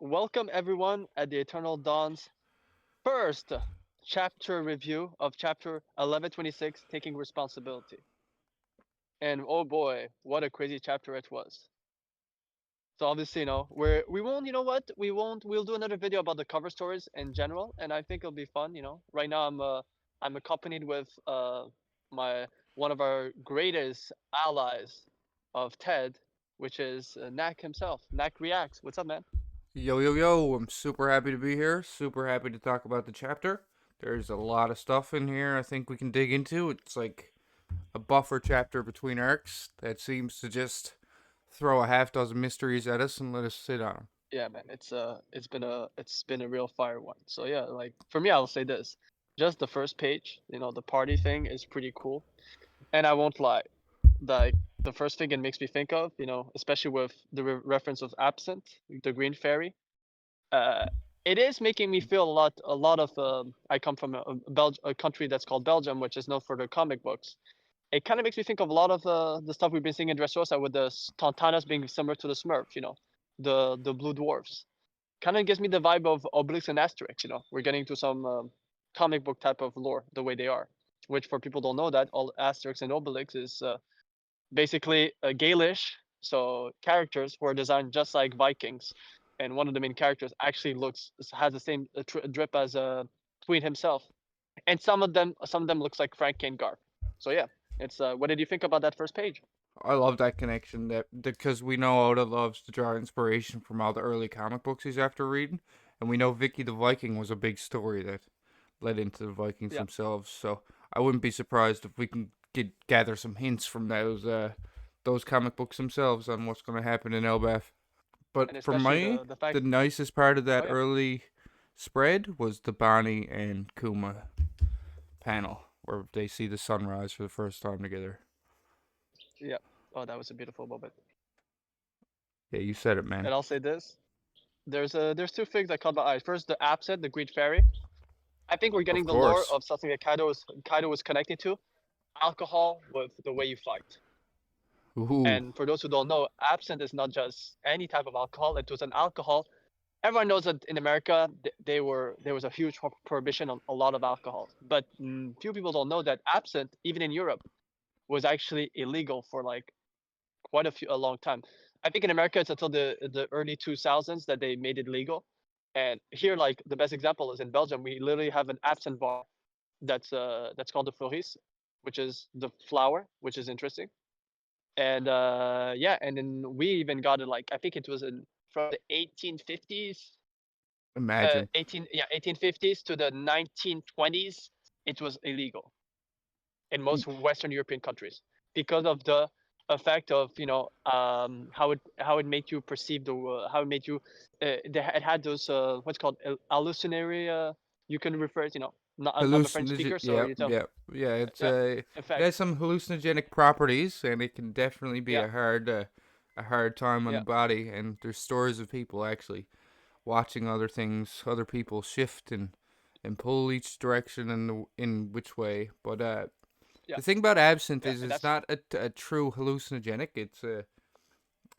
welcome everyone at the Eternal Dawn's first chapter review of chapter 1126, Taking Responsibility. And oh boy, what a crazy chapter it was. So obviously, we won't, you know what? We'll do another video about the cover stories in general, and I think it'll be fun. Right now I'm accompanied with my one of our greatest allies of Ted, which is Knack himself. Knack Reacts. What's up, man? Yo, yo, yo, I'm super happy to be here. Super happy to talk about the chapter. There's a lot of stuff in here I think we can dig into. It's like a buffer chapter between arcs that seems to just throw a half dozen mysteries at us and let us sit on them. Yeah, man, it's been a real fire one. So yeah, like for me, I'll say this: just the first page, the party thing is pretty cool, and I won't lie, like the first thing it makes me think of, especially with the reference of Absent, the Green Fairy. Uh, it is making me feel a lot of. I come from a country that's called Belgium, which is known for their comic books. It kind of makes me think of a lot of the stuff we've been seeing in Dressrosa with the Tontanas being similar to the Smurfs, the blue dwarfs. Kind of gives me the vibe of Obelix and Asterix. We're getting to some comic book type of lore the way they are. Which, for people who don't know that, all Asterix and Obelix is basically Gaelish, so characters who are designed just like Vikings, and one of the main characters actually has the same drip as Tweed himself, and some of them looks like Frank Kane Garth. So yeah, it's what did you think about that first page? I love that connection that because we know Oda loves to draw inspiration from all the early comic books he's after reading, and we know Vicky the Viking was a big story that led into the Vikings Yeah, themselves. So I wouldn't be surprised if we can gather some hints from those comic books themselves on what's going to happen in Elbaf. and But for especially me, the the fact. nicest part of Oh that yeah, early spread was the Bonnie and Kuma panel where they see the sunrise for the first time together. yeah. Oh, that was a beautiful moment. Yeah, you said it, man. And I'll say this: there's two things that caught my eyes. First, the Absent, the Green Fairy. I think we're Of getting the lore course. of something that Kaido was connecting to alcohol with the way you fight. Ooh, And for those who don't know, absinthe is not just any type of alcohol. It was an alcohol. Everyone knows that in America, there was a huge prohibition on a lot of alcohol. But few people don't know that absinthe, even in Europe, was actually illegal for like a long time. I think in America it's until the early 2000s that they made it legal. And here, like the best example is in Belgium. We literally have an absinthe bar that's called the Floris, which is the flower, which is interesting. And yeah, and then we even got it like I think it was in from the 1850s, imagine. 1850s to the 1920s. It was illegal in most Western European countries because of the effect of how it made you perceive how it made you it had those what's called hallucinatory you can refer it, not, I'm a French Hallucinogen. speaker, so Yeah, you tell me. yeah, yeah. Yeah, It has effect. some hallucinogenic properties, and it can definitely be Yeah, a hard time on the yeah, body. And there's stories of people actually watching other people shift and pull each direction and in which way. But yeah, the thing about absinthe yeah, is and it's that's not a true hallucinogenic.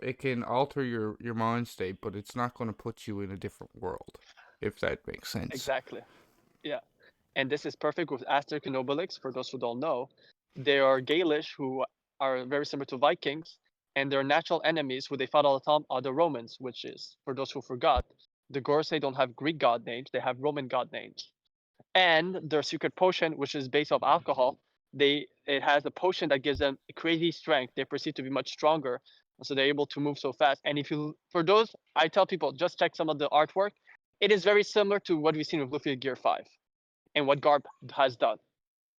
It can alter your mind state, but it's not going to put you in a different world, if that makes sense. exactly. Yeah, and this is perfect with Asterix and Obelix. For those who don't know, they are Gaelish who are very similar to Vikings, and their natural enemies who they fought all the time are the Romans, which is, for those who forgot, the Gorsei don't have Greek god names, they have Roman god names. And their secret potion, which is based off alcohol, it has a potion that gives them crazy strength. They're perceived to be much stronger, so they're able to move so fast. And if you, for those, I tell people just check some of the artwork. It is very similar to what we've seen with Luffy Gear 5 and what Garp has done.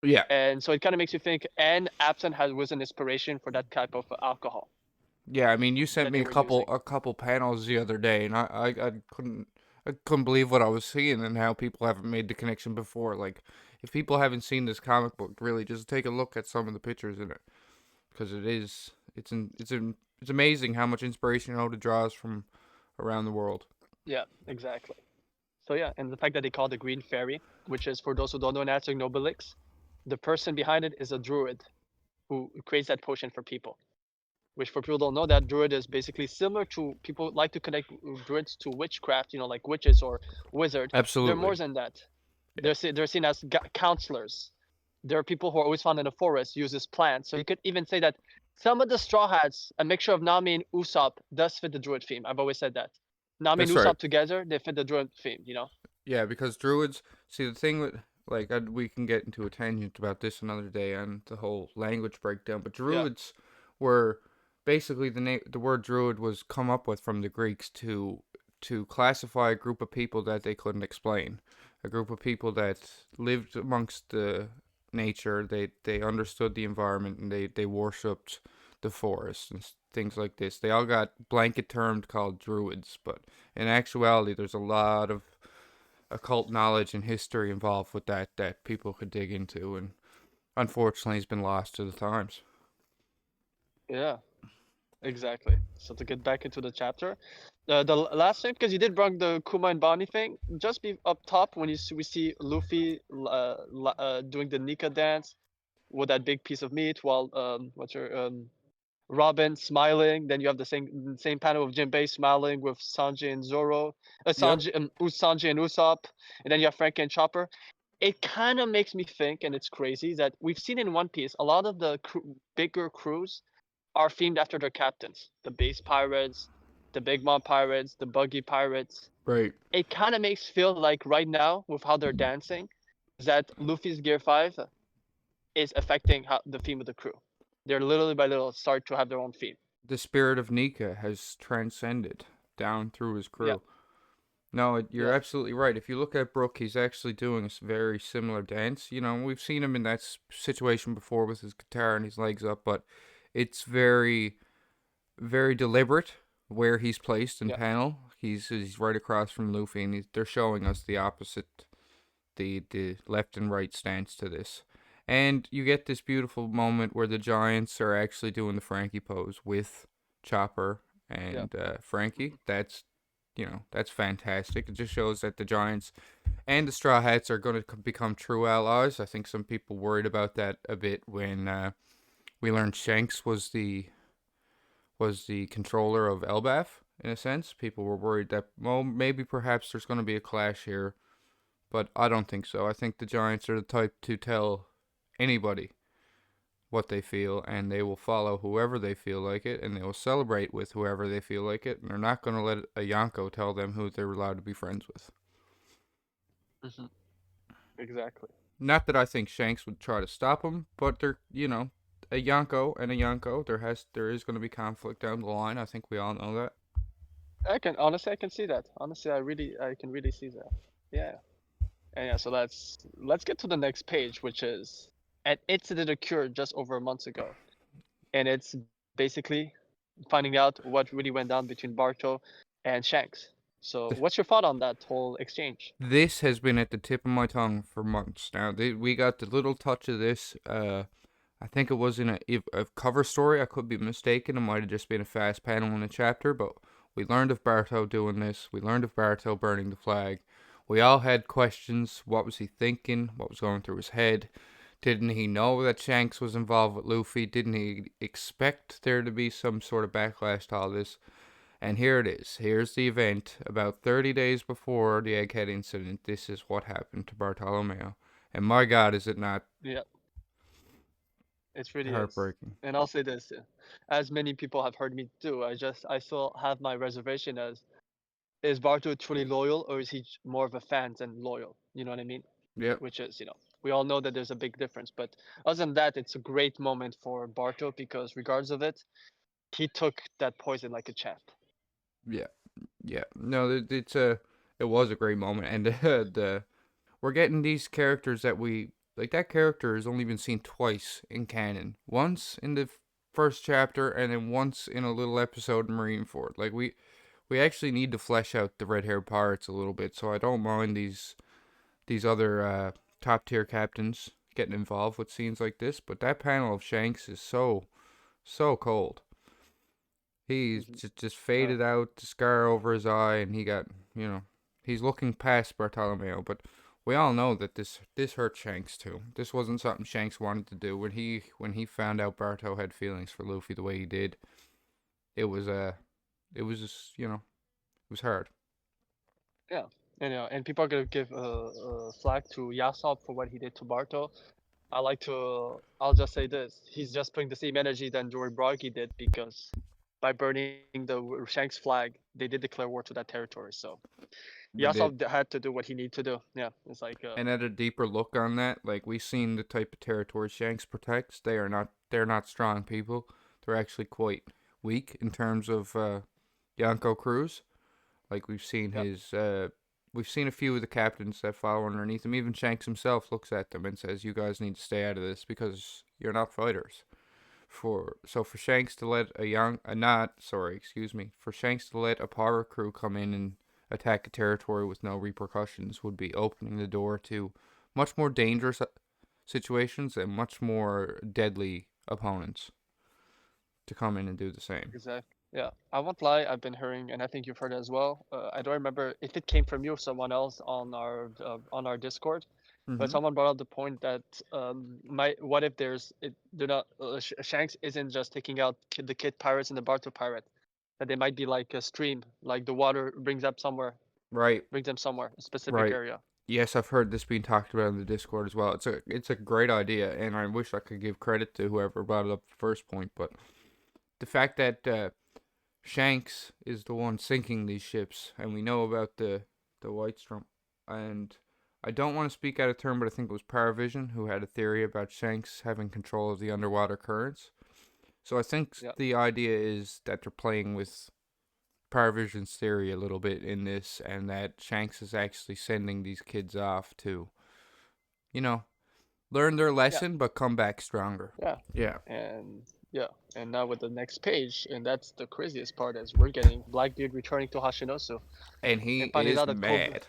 Yeah, And so it kind of makes you think, and Absinthe was an inspiration for that type of alcohol yeah. I mean, you sent that me they were using. a couple panels the other day, and I couldn't believe what I was seeing and how people haven't made the connection before. Like, if people haven't seen this comic book, really, just take a look at some of the pictures in it because it's amazing how much inspiration Oda draws from around the world. Yeah, exactly. So yeah, and the fact that they call it the Green Fairy, which is, for those who don't know, in Aztec Nobelix, the person behind it is a druid who creates that potion for people. which for people who don't know, that druid is basically similar to people like to connect druids to witchcraft, like witches or wizard. They're more Absolutely. than that. Yeah. They're seen as counselors. There are people who are always found in the forest, uses plants. So you could even say that some of the Straw Hats, a mixture of Nami and Usopp, does fit the druid theme. I've always said that. Nami and That's right. Usopp together, they fit the druid theme. Yeah, because druids. See, the thing with like we can get into a tangent about this another day on the whole language breakdown. But Yeah, druids were basically the word druid was come up with from the Greeks to classify a group of people that they couldn't explain, a group of people that lived amongst the nature. They understood the environment and they worshipped the forest and things like this. They all got blanket termed called druids, but in actuality, there's a lot of occult knowledge and history involved with that people could dig into, and unfortunately, has been lost to the times. yeah, exactly. So to get back into the chapter, the last thing, because you did bring the Kuma and Bonnie thing, just be up top when we see Luffy doing the Nika dance with that big piece of meat while what's her Robin smiling. Then you have the same panel of Jinbei smiling with Sanji and Zoro, Yep. Sanji and Usopp, and then you have Frankie and Chopper. It kind of makes me think, and it's crazy that we've seen in One Piece a lot of the bigger crews are themed after their captains: the base pirates, the Big Mom pirates, the buggy pirates. Right. It kind of makes feel like right now with how they're dancing, that Luffy's Gear 5 is affecting the theme of the crew. They're little by little start to have their own theme. The spirit of Nika has transcended down through his Yeah, crew. No, you're yeah, absolutely right. If you look at Brook, he's actually doing a very similar dance. We've seen him in that situation before with his guitar and his legs up, but it's very, very deliberate where he's placed in yeah. panel. He's right across from Luffy, and they're showing us the opposite, the left and right stance to this. And you get this beautiful moment where the Giants are actually doing the Frankie pose with Chopper Yeah. and Frankie. That's fantastic. It just shows that the Giants and the Straw Hats are going to become true allies. I think some people worried about that a bit when we learned Shanks was the controller of Elbaf. In a sense, people were worried that maybe perhaps there's going to be a clash here, but I don't think so. I think the Giants are the type to tell anybody what they feel, and they will follow whoever they feel like it, and they will celebrate with whoever they feel like it, and they're not going to let a Yonko tell them who they're allowed to be friends with. Hmm. Exactly. Not that I think Shanks would try to stop them, but a Yonko and a Yonko, there is going to be conflict down the line. I think we all know that. I can see that. Honestly, I can really see that. Yeah. And yeah, so let's get to the next page, which is an incident occurred just over a month ago, and it's basically finding out what really went down between Barto and Shanks. So, what's your thought on that whole exchange? This has been at the tip of my tongue for months now. We got the little touch of this. I think it was in a cover story. I could be mistaken. It might have just been a fast panel in a chapter, but we learned of Barto doing this. We learned of Barto burning the flag. We all had questions. What was he thinking? What was going through his head? Didn't he know that Shanks was involved with Luffy? Didn't he expect there to be some sort of backlash to all this? And here it is. Here's the event. About 30 days before the Egghead incident, this is what happened to Bartolomeo. And my God, is it not Yeah, it really is. heartbreaking? And I'll say this, as many people have heard me do, I still have my reservation as, is Barto truly loyal, or is he more of a fan than loyal? You know what I mean? Yep. Which is, we all know that there's a big difference. But other than that, it's a great moment for Barto because regardless of it, he took that poison like a champ. Yeah. Yeah. No, it was a great moment, and the we're getting these characters that we like. That character has only been seen twice in canon. Once in the first chapter, and then once in a little episode in Marineford. Like we actually need to flesh out the red haired pirates a little bit. So I don't mind these other top tier captains getting involved with scenes like this. But that panel of Shanks is so cold. He's Hmm. just faded out, the scar over his eye, and he's looking past Bartolomeo. But we all know that this hurt Shanks too. This wasn't something Shanks wanted to do when he found out Barto had feelings for Luffy the way he did. it was just, it was hard. Yeah, and and people are gonna give flag to Yasop for what he did to Barto. I'll just say this: he's just putting the same energy than Jory Broggy did, because by burning the Shanks flag, they did declare war to that territory. So They did. Yasop had to do what he needed to do. Yeah, it's like And at a deeper look on that, like we've seen the type of territory Shanks protects, they're not strong people. They're actually quite weak in terms of Yanko Cruz. Like yeah, we've seen a few of the captains that follow underneath him. Even Shanks himself looks at them and says, "You guys need to stay out of this because you're not fighters." For Shanks to let for Shanks to let a power crew come in and attack a territory with no repercussions would be opening the door to much more dangerous situations and much more deadly opponents to come in and do the same. exactly. Yeah, I won't lie. I've been hearing, and I think you've heard it as well. I don't remember if it came from you or someone else on our Discord, but Mm-hmm. someone brought up the point that my what if they're not Shanks isn't just taking out the kid pirates and the Barto pirate, that they might be like a stream, like the water Right, brings them somewhere, a specific right. area. Yes, I've heard this being talked about in the Discord as well. It's a great idea, and I wish I could give credit to whoever brought it up the first point. But the fact that Shanks is the one sinking these ships, and we know about the White Strum. And I don't want to speak out of turn, but I think it was Paravision who had a theory about Shanks having control of the underwater currents. So I think Yeah, the idea is that they're playing with Paravision's theory a little bit in this, and that Shanks is actually sending these kids off to, you know, learn their yeah, lesson but come back stronger. yeah, Yeah. and yeah, and now with the next page, and that's the craziest part, is we're getting Blackbeard returning to Hashinosu And he and finding is out that Kube. mad.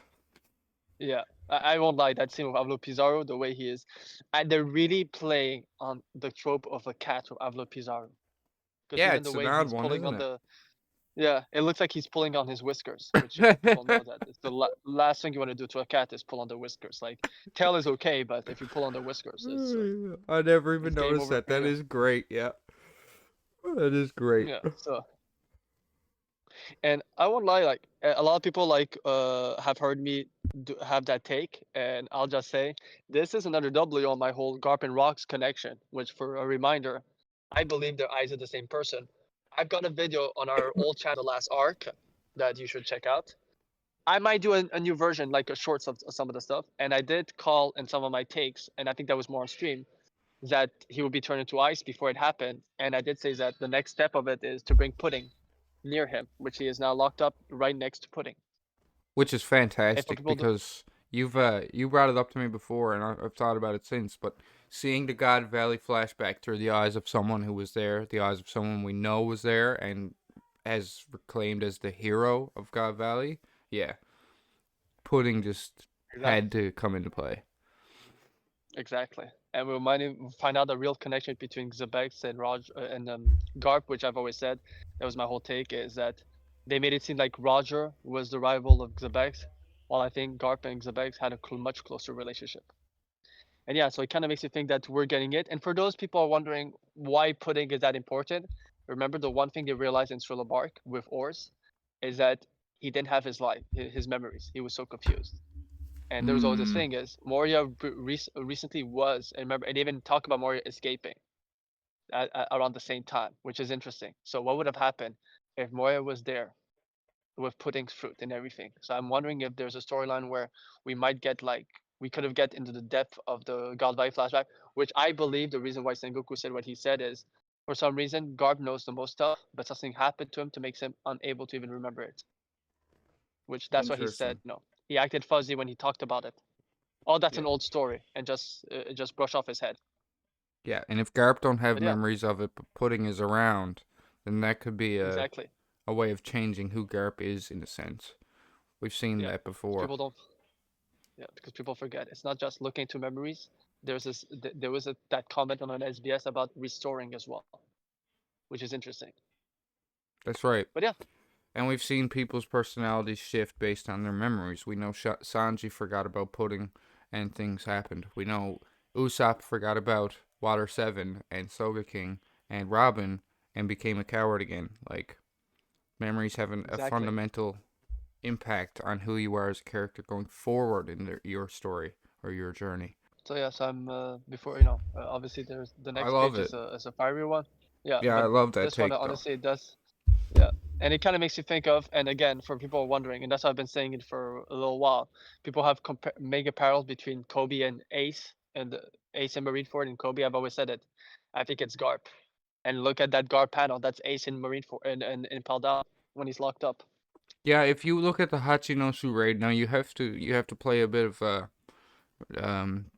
Yeah, I won't lie. That scene with Avlo Pizarro, the way he is, and they're really playing on the trope of a cat with Avlo Pizarro, because Yeah, even the it's an way odd he's one, pulling isn't on it? the yeah, it looks like he's pulling on his whiskers, which people know that it's the last thing you want to do to a cat is pull on the whiskers. Like tail is okay, but if you pull on the whiskers, I never even it's game noticed over. that. That is great. Yeah, that is great. Yeah. So, and I won't lie, like a lot of people like have heard me have that take, and I'll just say this is another W on my whole Garp and Rocks connection. Which, for a reminder, I believe their eyes are the same person. I've got a video on our old channel last arc that you should check out. I might do a new version, like a shorts of some of the stuff. And I did call in some of my takes, and I think that was more on stream, that he would be turned into ice before it happened. And I did say that the next step of it is to bring Pudding near him, which he is now locked up right next to Pudding. Which is And for fantastic people, because you brought it up to me before, and I've thought about it since. But seeing the God Valley flashback through the eyes of someone who was there, the eyes of someone we know was there, and as reclaimed as the hero of God Valley, yeah, Pudding just exactly, had to come into play. exactly. And we might even find out the real connection between Zebex and Roger and Garp, which I've always said. That was my whole take, is that they made it seem like Roger was the rival of Zebex, while I think Garp and Zebex had a much closer relationship. And yeah, so it kind of makes you think that we're getting it. And for those people who are wondering why Pudding is that important, remember the one thing they realized in Thriller Bark with Ors is that he didn't have his life, his memories. He was so confused. And there was always this Hmm. thing is Moria recently was, and remember, and even talk about Moria escaping around the same time, which is interesting. So what would have happened if Moria was there with Pudding's fruit and everything? So I'm wondering if there's a storyline where we might get like we could have get into the depth of the God Valley flashback, which I believe the reason why Sengoku said what he said is for some reason Garb knows the most stuff, but something happened to him to make him unable to even remember it. Which that's what he said. Interesting. No, he acted fuzzy when he talked about it. Oh, that's Yeah. an old story, and just brush off his head. Yeah, and if Garp don't have But yeah, memories of it, but Pudding is around, then that could be exactly. a way of changing who Garp is in a sense. We've seen Yeah, that because before. people don't. Yeah, because people forget. It's not just looking to memories. There was that comment on an SBS about restoring as well, which is interesting. That's right. But yeah, And we've seen people's personalities shift based on their memories. We know Sanji forgot about Pudding and things happened. We know Usopp forgot about Water 7 and Soga King and Robin and became a coward again. Like, memories have a Exactly. fundamental impact on who you are as a character going forward in your story or your journey. So yes, I'm before obviously there's the I next love page it. is a fiery one. Yeah, Yeah, I but love that this one take though. honestly it does. Yeah, and it kind of makes you think of, and again, for people wondering, and that's why I've been saying it for a little while. People have mega parallels between Kobe and Ace, and Ace and Marineford and Kobe. I've always said it. I think it's Garp. And look at that Garp panel. That's Ace in Marineford and in Pal when he's locked up. Yeah, if you look at the Hachinosu raid now, you have to play a bit of um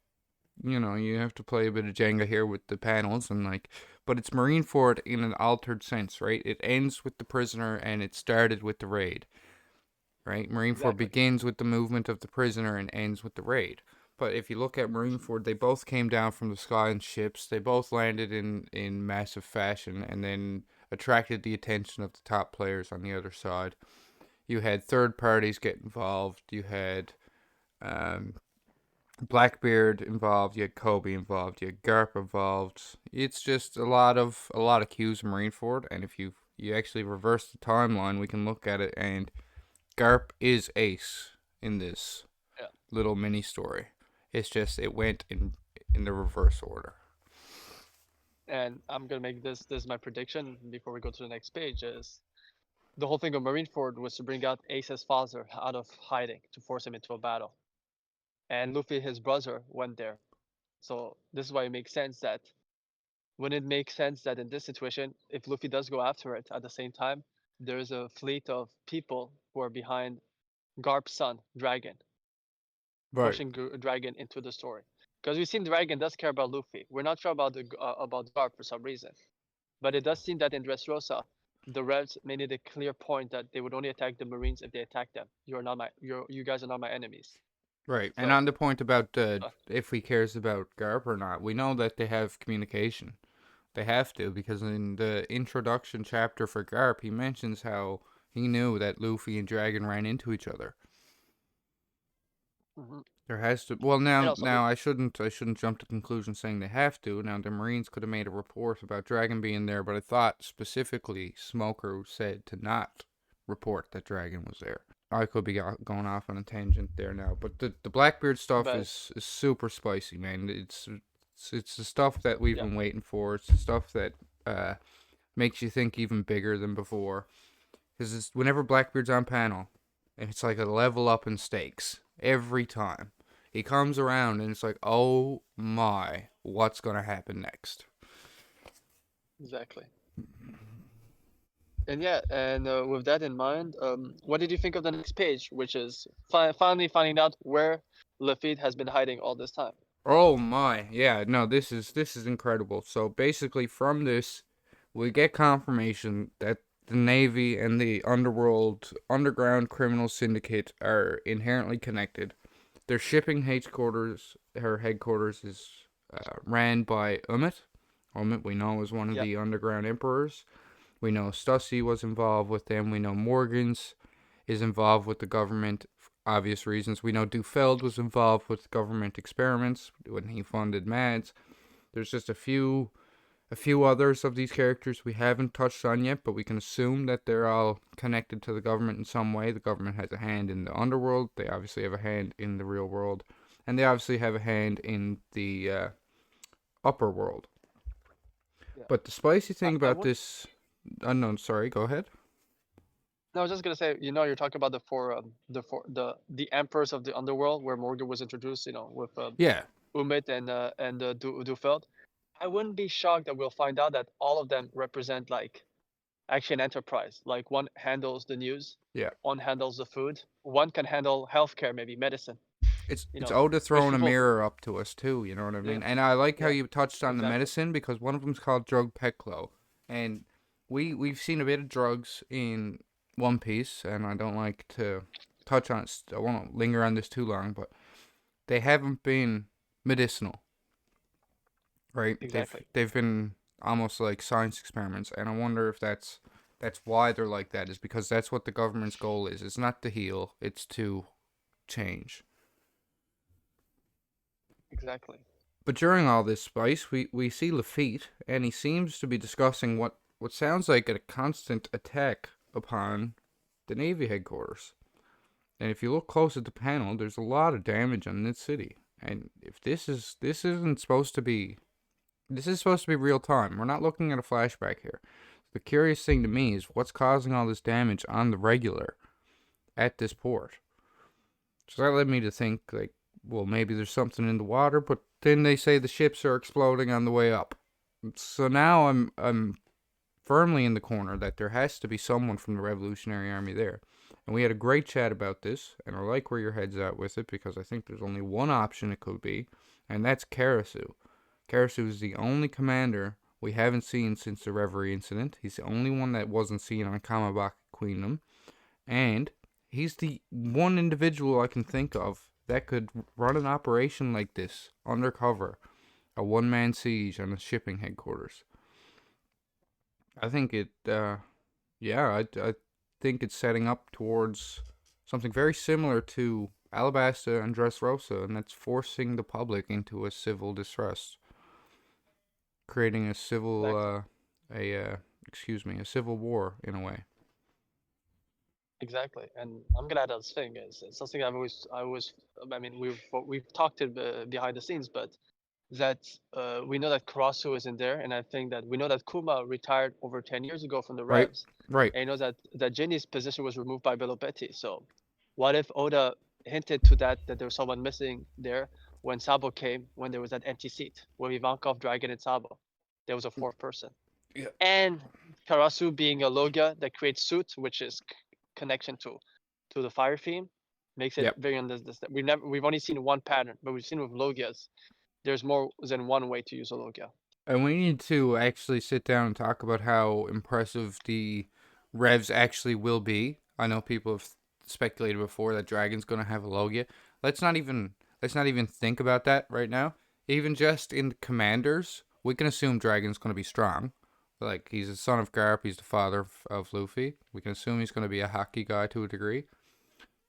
you have to play a bit of Jenga here with the panels and like, but it's Marineford in an altered sense, right? It ends with the prisoner and it started with the raid, right? Marineford Exactly. begins with the movement of the prisoner and ends with the raid. But if you look at Marineford, they both came down from the sky in ships. They both landed in massive fashion and then attracted the attention of the top players on the other side. You had third parties get involved. You had um, Blackbeard involved. You had Kobe involved. You had Garp involved. It's just a lot of cues in Marineford. And if you actually reverse the timeline, we can look at it. And Garp is Ace in this Yeah. little mini story. It's just it went in the reverse order. And I'm gonna make this my prediction before we go to the next page is the whole thing of Marineford was to bring out Ace's father out of hiding to force him into a battle. And Luffy, his brother, went there. So this is why it makes sense that when it makes sense that in this situation, if Luffy does go after it at the same time, there's a fleet of people who are behind Garp's son, Dragon, Right. pushing Dragon into the story. Because we've seen Dragon does care about Luffy. We're not sure about about Garp for some reason, but it does seem that in Dressrosa, the Reds made it a clear point that they would only attack the Marines if they attack them. You guys are not my enemies. Right. And So on the point about uh, if he cares about Garp or not, we know that they have communication. They have to, because in the introduction chapter for Garp, he mentions how he knew that Luffy and Dragon ran into each other. mhm. There has to. Well, And now, also now I shouldn't jump to conclusions saying they have to. Now, the Marines could have made a report about Dragon being there, but I thought specifically Smoker said to not report that Dragon was there. I could be going off on a tangent there now, but the Blackbeard stuff but is super spicy, man. It's the stuff that we've yeah, been waiting for. It's the stuff that uh makes you think even bigger than before. Because whenever Blackbeard's on panel, it's like a level up in stakes every time. He comes around and it's like, oh my, what's gonna happen next? exactly. And yeah, and with that in mind, what did you think of the next page, which is finally finding out where Lafitte has been hiding all this time? Oh my, yeah, no, this is incredible. So basically, from this, we get confirmation that the Navy and the underground criminal syndicate are inherently connected. Their shipping headquarters, her headquarters is ran by Umit. Umit, we know, is one of Yeah, the underground emperors. We know Stussy was involved with them. We know Morgans is involved with the government for obvious reasons. We know Dufeld was involved with government experiments when he funded MADS. There's just a few others of these characters we haven't touched on yet, but we can assume that they're all connected to the government in some way. The government has a hand in the underworld. They obviously have a hand in the real world, and they obviously have a hand in the upper world. yeah. But the spicy thing I about would. this unknown, sorry, go ahead. No, I was just gonna say, you're talking about the emperors of the underworld, where Morgan was introduced, with Yeah, Umit and Dufeld. I wouldn't be shocked that we'll find out that all of them represent like actually an enterprise. Like one handles the news, yeah. one handles the food, one can handle healthcare, maybe medicine. It's You it's know, Oda with throwing a people. mirror up to us too. You know what I Yeah, mean? And I like how yeah, you touched on the exactly. medicine because one of them's called Drug Peklo, and we've seen a bit of drugs in One Piece, and I don't like to touch on it. I won't linger on this too long, but they haven't been medicinal, right? They've Exactly. they've been almost like science experiments, and I wonder if that's why they're like that. Is because that's what the government's goal is. It's not to heal; it's to change. Exactly. But during all this spice, we see Lafitte, and he seems to be discussing what what sounds like a constant attack upon the Navy headquarters. And if you look close at the panel, there's a lot of damage on this city. And if this isn't supposed to be, this is supposed to be real time. We're not looking at a flashback here. The curious thing to me is what's causing all this damage on the regular at this port. So that led me to think, like, well, maybe there's something in the water, but then they say the ships are exploding on the way up. So now I'm firmly in the corner that there has to be someone from the Revolutionary Army there. And we had a great chat about this, and I like where your head's at with it, because I think there's only one option it could be, and that's Karasu. Karasu is the only commander we haven't seen since the Reverie incident. He's the only one that wasn't seen on Kamabak Queendom, and he's the one individual I can think of that could run an operation like this undercover, a one-man siege on a shipping headquarters. I think I think it's setting up towards something very similar to Alabasta and Dressrosa, and that's forcing the public into a civil distrust, creating a civil, a civil war in a way. Exactly, and I'm gonna add this thing is it's something I mean we've talked behind the scenes, but that we know that Karasu is in there, and I think that we know that Kuma retired over 10 years ago from the Right, Revs, right. and you know that Jinny's position was removed by Belobetti. So, what if Oda hinted to that there was someone missing there when Sabo came, when there was that empty seat with Ivankov, Dragon, and Sabo, there was a fourth person, Yeah. and Karasu being a Logia that creates suit, which is connection to the fire theme, makes it Yep. very understandable. We've only seen one pattern, but we've seen with Logias there's more than one way to use a Logia. And we need to actually sit down and talk about how impressive the Revs actually will be. I know people have speculated before that Dragon's going to have a Logia. Let's not even think about that right now. Even just in Commanders, we can assume Dragon's going to be strong. Like, he's the son of Garp, he's the father of Luffy. We can assume he's going to be a hockey guy to a degree.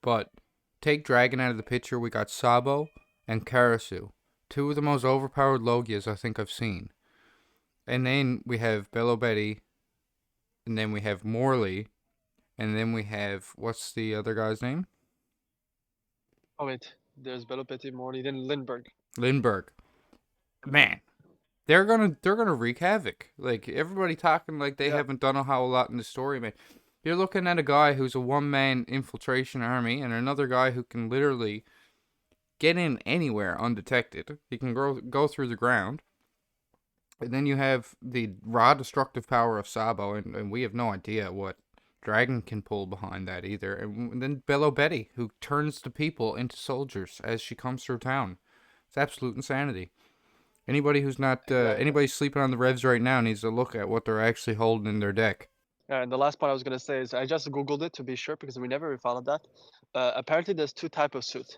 But take Dragon out of the picture, we got Sabo and Karasu. Two of the most overpowered Logias I think I've seen. And then we have Belobetti, and then we have Morley, and then we have, what's the other guy's name? Oh wait, there's Belopetti, Morty, then Lindbergh. Lindbergh. Man, they're gonna wreak havoc. Like, everybody talking like they haven't done a whole lot in the story, man. You're looking at a guy who's a one-man infiltration army, and another guy who can literally get in anywhere undetected. He can go through the ground. And then you have the raw destructive power of Sabo, and we have no idea what Dragon can pull behind that either. And then Belobetti, who turns the people into soldiers as she comes through town. It's absolute insanity. Anybody who's not, anybody sleeping on the Revs right now needs to look at what they're actually holding in their deck. And the last part I was gonna say is I just googled it to be sure because we never followed that. Apparently, there's two types of suit.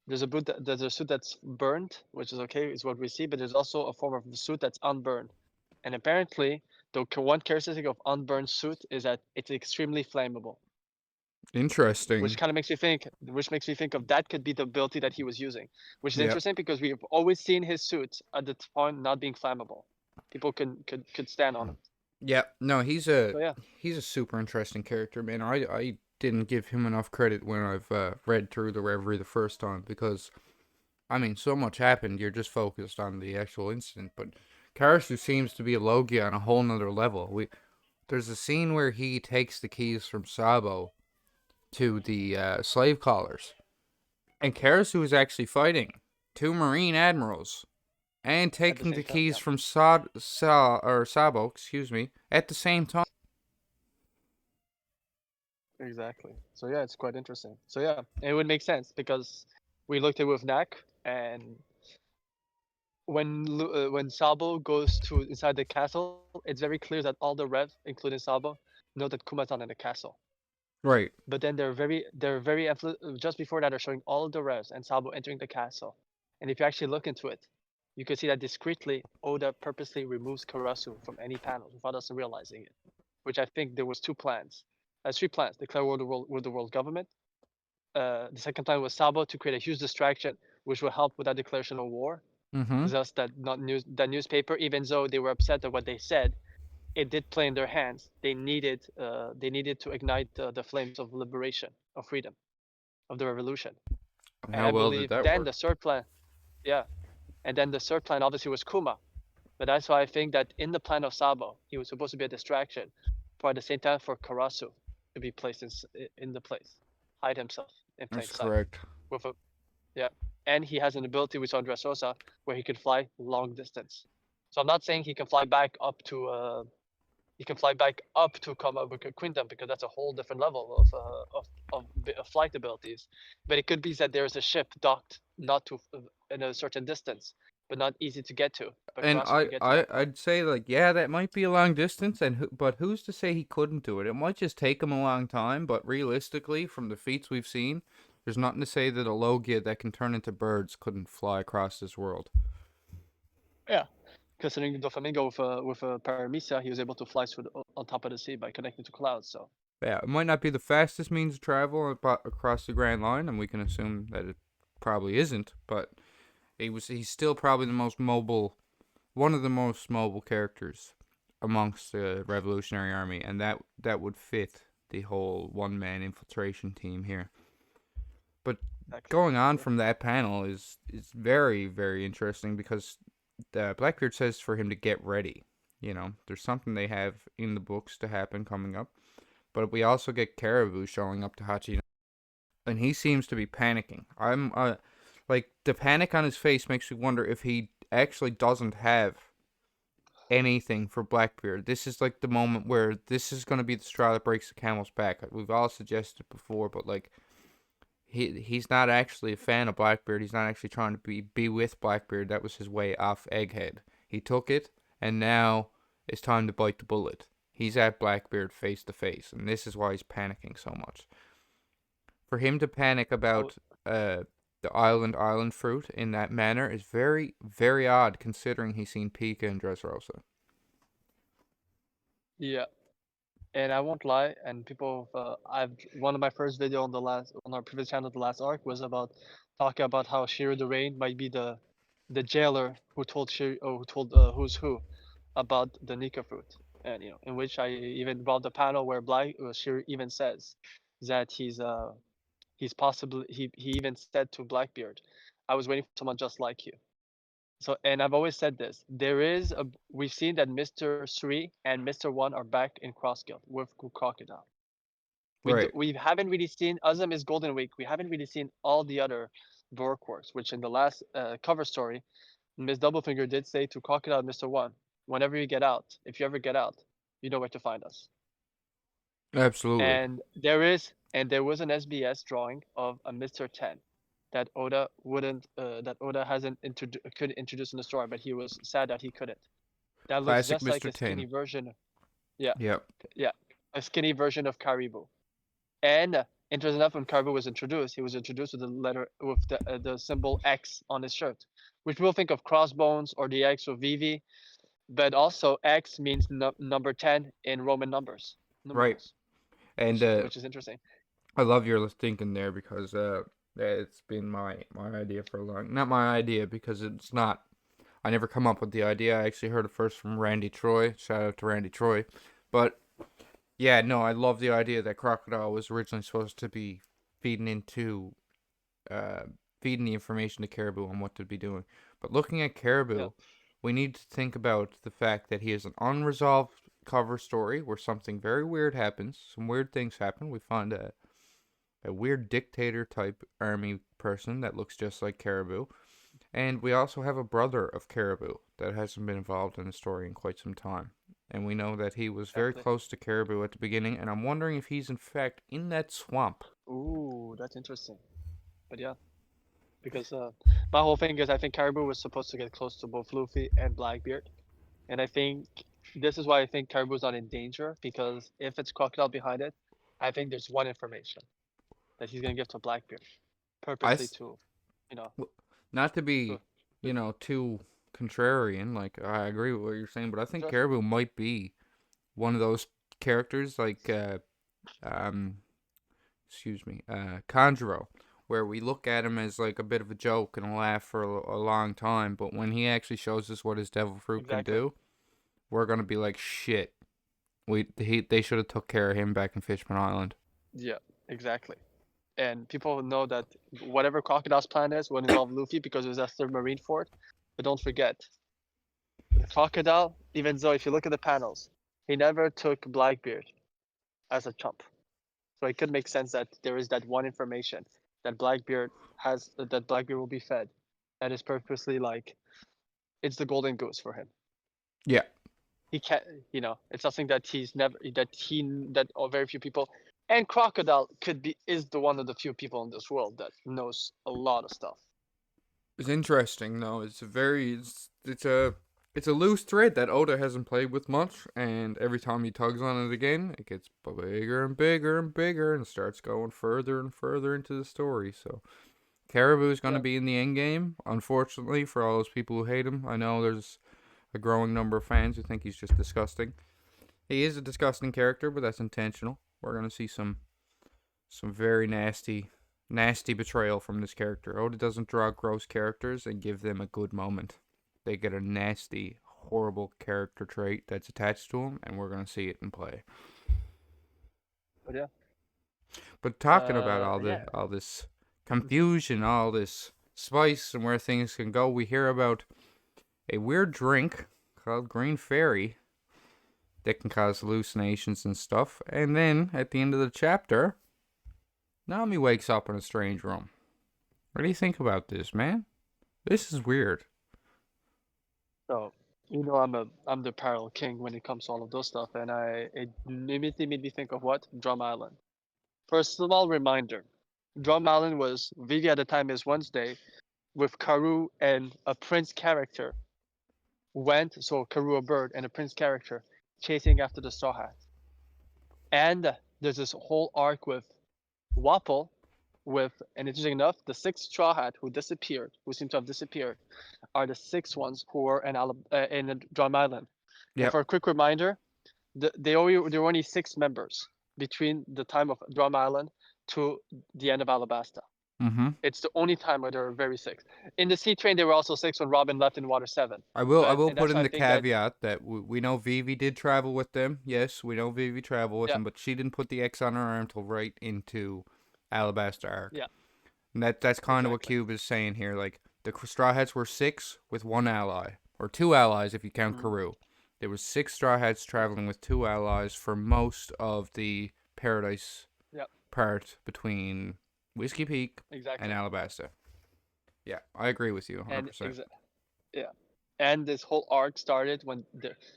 There's a suit that's burned, which is okay, is what we see, but there's also a form of the suit that's unburned. And apparently, the one characteristic of unburned suit is that it's extremely flammable. Interesting. Which kind of makes me think of that could be the ability that he was using, which is Yep. interesting because we've always seen his suit at the point not being flammable. People could stand on it. Yeah, no, he's a So yeah, he's a super interesting character, man. I didn't give him enough credit when I've read through the Reverie the first time because, I mean, so much happened. You're just focused on the actual incident, but Karasu seems to be a Logia on a whole nother level. There's a scene where he takes the keys from Sabo to the slave collars, and Karasu is actually fighting two Marine admirals and taking the keys from Sabo, excuse me, at the same time. exactly. So yeah, it's quite interesting. So yeah, it would make sense because we looked at it with Nak, and when Sabo goes to inside the castle, it's very clear that all the Revs, including Sabo, know that Kuma's not in the castle. Right. But then just before that they're showing all of the Revs and Sabo entering the castle. And if you actually look into it, you can see that discreetly Oda purposely removes Karasu from any panels without us realizing it. Which I think there was three plans. Declare war with the world government. The second plan was Sabo to create a huge distraction, which will help with that declaration of war. Mm-hmm. Thus, that newspaper, even though they were upset at what they said, it did play in their hands. They needed to ignite the flames of liberation, of freedom, of the revolution. And And how I well did believe that then work? the third plan, yeah, and then the third plan obviously was Kuma. But that's why I think that in the plan of Sabo, he was supposed to be a distraction, but at the same time for Karasu to be placed in the place, hide himself in plain That's sight correct. with a yeah. And he has an ability with Dressrosa where he can fly long distance. So I'm not saying he can fly back up to Kamabuka Quintum because that's a whole different level of flight abilities. But it could be that there is a ship docked not to in a certain distance, but not easy to get to. But And Karasu could get to that point. I'd say like yeah, that might be a long distance, but who's to say he couldn't do it? It might just take him a long time, but realistically, from the feats we've seen, there's nothing to say that a Logia that can turn into birds couldn't fly across this world. Yeah. Considering the Flamingo with a Paramisa, he was able to fly on top of the sea by connecting to clouds. So Yeah, it might not be the fastest means of travel across the Grand Line, and we can assume that it probably isn't, but he's still probably the most mobile, one of the most mobile characters amongst the Revolutionary Army, and that would fit the whole one-man infiltration team here. But exactly. going on Yeah. from that panel is very, very interesting because the Blackbeard says for him to get ready. You know, there's something they have in the books to happen coming up. But we also get Caribou showing up to Hachino, and he seems to be panicking. I'm like the panic on his face makes me wonder if he actually doesn't have anything for Blackbeard. This is like the moment where this is going to be the straw that breaks the camel's back. We've all suggested before, but like he's not actually a fan of Blackbeard. He's not actually trying to be with Blackbeard. That was his way off Egghead. He took it, and now it's time to bite the bullet. He's at Blackbeard face to face, and this is why he's panicking so much. For him to panic Oh, about the island fruit in that manner is very, very odd considering he's seen Pika and Dressrosa. yeah. And I won't lie, and people, I've one of my first video on our previous channel, the last arc, was about talking about how Shiro the Rain might be the jailer who told who told who's who about the Nika fruit, and in which I even brought the panel where Shiro even says that he's possibly he even said to Blackbeard, I was waiting for someone just like you. So, and I've always said this. We've seen that Mr. 3 and Mr. 1 are back in Cross Guild with Crocodile. Right. We haven't really seen, other than Miss Golden Week, we haven't really seen all the other Vorkors, which in the last cover story, Miss Doublefinger did say to Crocodile Mr. 1, whenever you get out, if you ever get out, you know where to find us. Absolutely. And there was an SBS drawing of a Mr. 10 that Oda hasn't couldn't introduce in the story, but he was sad that he couldn't. That looks Classic just like Mr. a skinny 10. version. Yeah, Yep. yeah, a skinny version of Karibu. And interesting enough, when Karibu was introduced, he was introduced with the symbol X on his shirt, which we'll think of crossbones or the X of Vivi, but also X means number 10 in Roman Right. numerals, And which is interesting. I love your thinking there because it's been my idea for a long. Not my idea because it's not. I never come up with the idea. I actually heard it first from Randy Troy. Shout out to Randy Troy. But yeah, no, I love the idea that Crocodile was originally supposed to be feeding into uh feeding the information to Caribou on what to be doing. But looking at Yeah, Caribou, we need to think about the fact that he has an unresolved cover story where something very weird happens. Some weird things happen. We find a weird dictator type army person that looks just like Caribou. And we also have a brother of Caribou that hasn't been involved in the story in quite some time. And we know that he was very exactly. close to Caribou at the beginning, and I'm wondering if he's in fact in that swamp. Ooh, that's interesting. But yeah, because my whole thing is I think Caribou was supposed to get close to both Luffy and Blackbeard, and I think this is why I think Caribou's not in danger because if it's Crocodile behind it, I think there's one information that he's gonna give to Blackbeard I, purposely s- to, you know, Not to to, be, to too contrarian, like, I agree with what you're saying, but I think sure. Caribou might be one of those characters like, um, excuse me, Conjuro, where we look at him as like a bit of a joke and a laugh for a long time, but when he actually shows us what his devil fruit can Exactly. do, we're gonna be like, shit. They should have took care of him back in Fishman Island. Yeah, exactly. And people know that whatever Crocodile's plan is will involve Luffy because it was at third Marineford. But don't forget, the Crocodile, even though if you look at the panels, he never took Blackbeard as a chump. So it could make sense that there is that one information that Blackbeard will be fed. That is purposely like it's the golden goose for him. Yeah. He can't, it's something that very few people, and Crocodile is the one of the few people in this world that knows a lot of stuff. It's interesting though. It's a loose thread that Oda hasn't played with much, and every time he tugs on it again, it gets bigger and bigger and bigger, and starts going further and further into the story. So Caribou is going to Yeah, be in the end game, unfortunately, for all those people who hate him. I know there's a growing number of fans who think he's just disgusting. He is a disgusting character, but that's intentional. We're going to see some very nasty betrayal from this character. Oda doesn't draw gross characters and give them a good moment. They get a nasty, horrible character trait that's attached to them, and we're going to see it in play. but yeah, But talking about yeah, all this confusion, all this spice, and where things can go, we hear about a weird drink called Green Fairy that can cause hallucinations and stuff. And then at the end of the chapter, Nami wakes up in a strange room. What do you think about this, man? This is weird. so I'm the parallel king when it comes to all of those stuff, and it immediately made me think of what Drum Island. First of all, reminder: Drum Island was Vivi at the time is Wednesday, with Karu and a prince character Karu a bird and a prince character chasing after the Straw Hat. And there's this whole arc with Wapol, and interesting enough, the six Straw Hat who seem to have disappeared, are the six ones who were in Drum Island. And Yep. for a quick reminder, there were only 6 members between the time of Drum Island to the end of Alabasta. Mm-hmm. It's the only time where there were very 6. In the Sea Train, there were also 6 when Robin left in Water 7. I But will and put that's why in I the think that caveat that we know Vivi did travel with them. Yes, we know Vivi traveled with yeah, them, but she didn't put the X on her arm till right into Alabasta arc. yeah, And that's kind of what exactly. Cube is saying here. Like the Straw Hats were 6 with 1 ally, or 2 allies if you count Mm, Karoo. There was 6 Straw Hats traveling with 2 allies for most of the Paradise yeah, part between Whiskey Peak and exactly. Alabasta. Yeah, I agree with you And 100%. yeah. And this whole arc started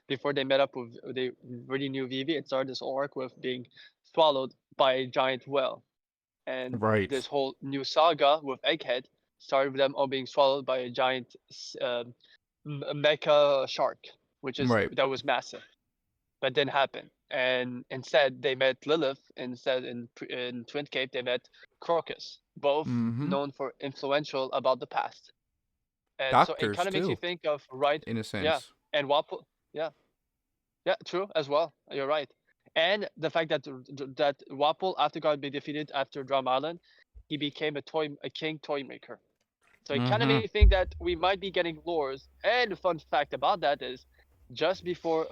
before they met up with they really knew Vivi. It started this whole arc with being swallowed by a giant whale, and Right. this whole new saga with Egghead started with them all being swallowed by a giant mecha shark, Right. that was massive, but didn't happen. And instead, they met Lilith. Instead, in Twin Cape, they met Crocus, both Mm-hmm. known for influential about the past. And so it Doctors kind of makes you too, think of right, in a yeah, sense. and Wapol, yeah, yeah, true as well. You're right. And the fact that Wapol, after God being defeated after Drum Island, he became a king toy maker. So it kind of Mm-hmm. made me think that we might be getting lures. And the fun fact about that is, just before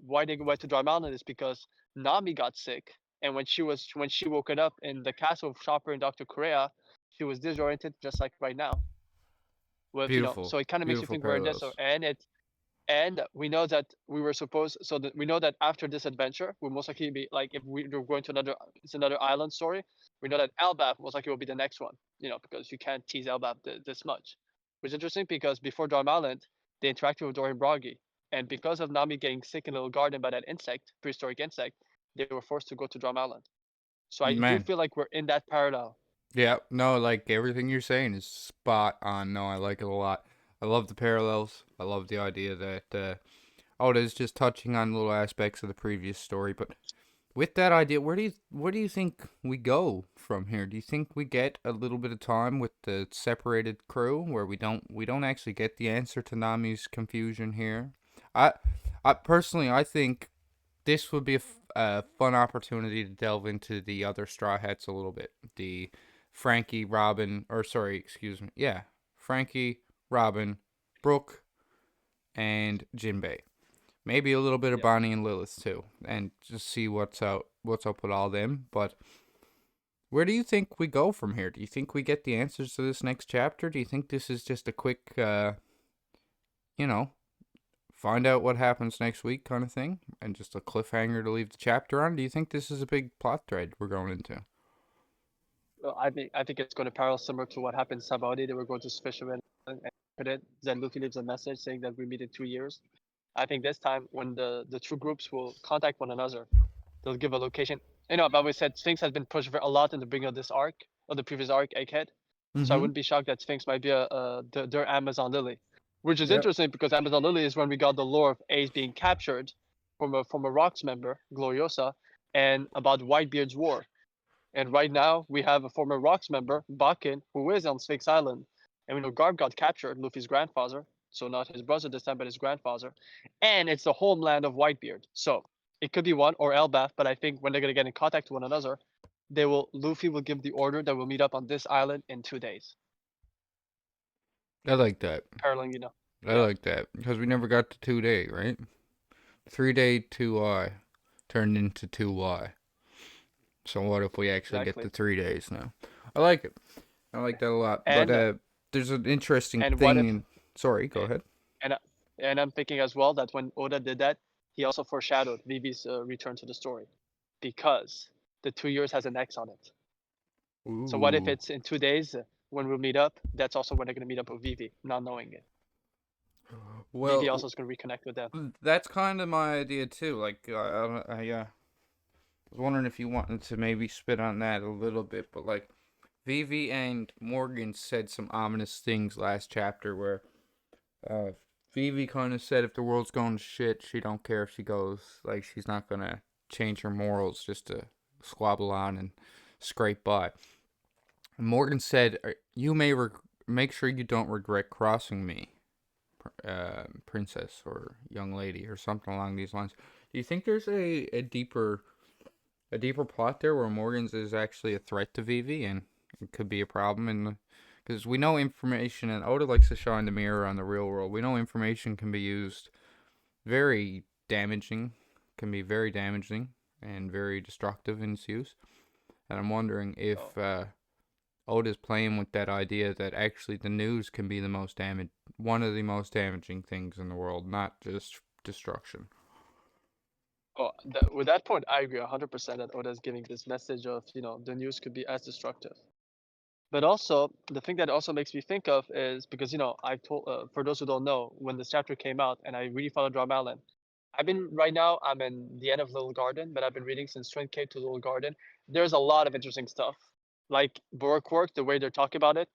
why they went to Drum Island is because Nami got sick, and when she woke up in the castle of Chopper and Dr. Correa, she was disoriented just like right now. Beautiful. So it kind of makes you Beautiful think we're in this. parallels. And we know that we know that after this adventure, we'll most likely be like if we're going to another island story. We know that Elbaf most likely will be the next one. Because you can't tease Elbaf this much, which is interesting because before Dharm Island, they interacted with Dorian Broggy, and because of Nami getting sick in a little garden by that prehistoric insect, they were forced to go to Dharm Island. So I do Man. feel like we're in that parallel. Yeah, no, like everything you're saying is spot on. No, I like it a lot. I love the parallels. I love the idea that Oda is just touching on little aspects of the previous story. But with that idea, where do you think we go from here? Do you think we get a little bit of time with the separated crew where we don't actually get the answer to Nami's confusion here? I I personally I think this would be a fun opportunity to delve into the other Straw Hats a little bit. The Frankie, Robin, or sorry, excuse me. Yeah, Frankie, Robin, Brooke, and Jinbei. Maybe a little bit of Yeah. Bonnie and Lilith too, and just see what's up with all them. But where do you think we go from here? Do you think we get the answers to this next chapter? Do you think this is just a quick, you know, find out what happens next week kind of thing, and just a cliffhanger to leave the chapter on? Do you think this is a big plot thread we're going into? Well, I think it's going to parallel similar to what happened in Sabaody. They were going to Fisherman and put it. Then Luffy leaves a message saying that we meet in 2 years. I think this time when the two groups will contact one another, they'll give a location. But we said Sphinx has been pushed a lot in the beginning of this arc, or the previous arc, Egghead. So I Mm-hmm. wouldn't be shocked that Sphinx might be their Amazon Lily, which is Yep. interesting because Amazon Lily is when we got the lore of Ace being captured from a Rocks member, Gloriosa, and about Whitebeard's war. And right now we have a former Rocks member, Bakken, who is on Sphinx Island, and we know Garb got captured, Luffy's grandfather, so not his brother this time, but his grandfather, and it's the homeland of Whitebeard. So it could be one or Elbaf, but I think when they're gonna get in contact with one another, Luffy will give the order that we'll meet up on this island in 2 days. I like that. Paralleling, I yeah, like that because we never got to 2 day, right? 3 day 2i turned into 2y. So what if we actually get exactly. to 3 days now? I like it. I like that a lot. But And there's an interesting and what thing if in. Sorry, go ahead. and and I'm thinking as well that when Oda did that, he also foreshadowed Vivi's return to the story, because the 2 years has an X on it. So what if Ooh. it's in 2 days when we'll meet up? That's also when they're gonna meet up with Vivi, not knowing it. Vivi Well, also is gonna reconnect with them. that's kind of my idea too. Like, was wondering if you wanted to maybe spit on that a little bit, but like, Vivi and Morgan said some ominous things last chapter where Uh, Vivi kind of said if the world's going to shit, she don't care if she goes. Like, she's not gonna change her morals just to squabble on and scrape by. And Morgan said, "You may make sure you don't regret crossing me, princess or young lady or something along these lines." Do you think there's a deeper plot there where Morgan's is actually a threat to Vivi and it could be a problem in the because we know information, and Oda likes to shine the mirror on the real world. We know information can be used very damaging, can be very damaging and very destructive in its use. And I'm wondering Oh, if Oda's playing with that idea that actually the news can be one of the most damaging things in the world, not just destruction. with that point, I agree 100% that Oda is giving this message of the news could be as destructive. But also, the thing that also makes me think of is because I told for those who don't know, when this chapter came out, and I really followed Drum Island. Right now I'm in the end of Little Garden, but I've been reading since Twin Cave to Little Garden. There's a lot of interesting stuff, like Work, the way they're talking about it.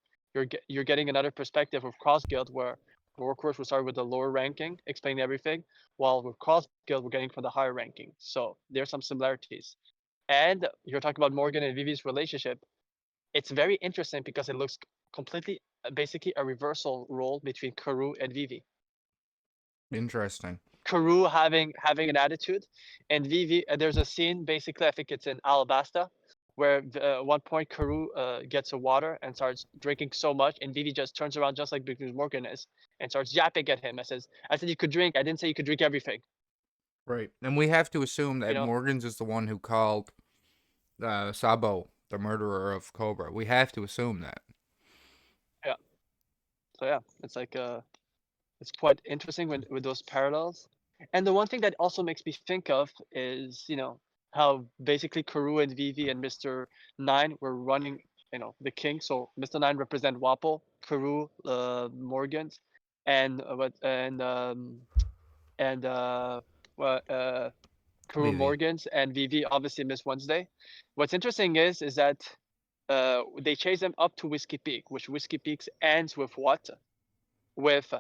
You're getting another perspective of Cross Guild, where Work will start with the lower ranking, explaining everything, while with Cross Guild we're getting from the higher ranking. So there's some similarities. And you're talking about Morgan and Vivi's relationship. It's very interesting because it looks completely, basically a reversal role between Karoo and Vivi. Interesting. Karoo having an attitude, and Vivi. There's a scene, basically, I think it's in Alabasta, where at one point Karoo gets a water and starts drinking so much, and Vivi just turns around just like because Morgan is, and starts yapping at him. I said you could drink. I didn't say you could drink everything. Right. And we have to assume You that know? Morgan's is the one who called Sabo the murderer of Cobra. We have to assume that. Yeah. So yeah, it's quite interesting with those parallels. And the one thing that also makes me think of is, how basically Karoo and Vivi and Mr. Nine were running, the king. So Mr. Nine represent Wapol, Karoo, Morgans, and what and what Karoo Vivi. Morgans and Vivi obviously Miss Wednesday. What's interesting is that they chase them up to Whiskey Peak, which Whiskey Peaks ends with what? With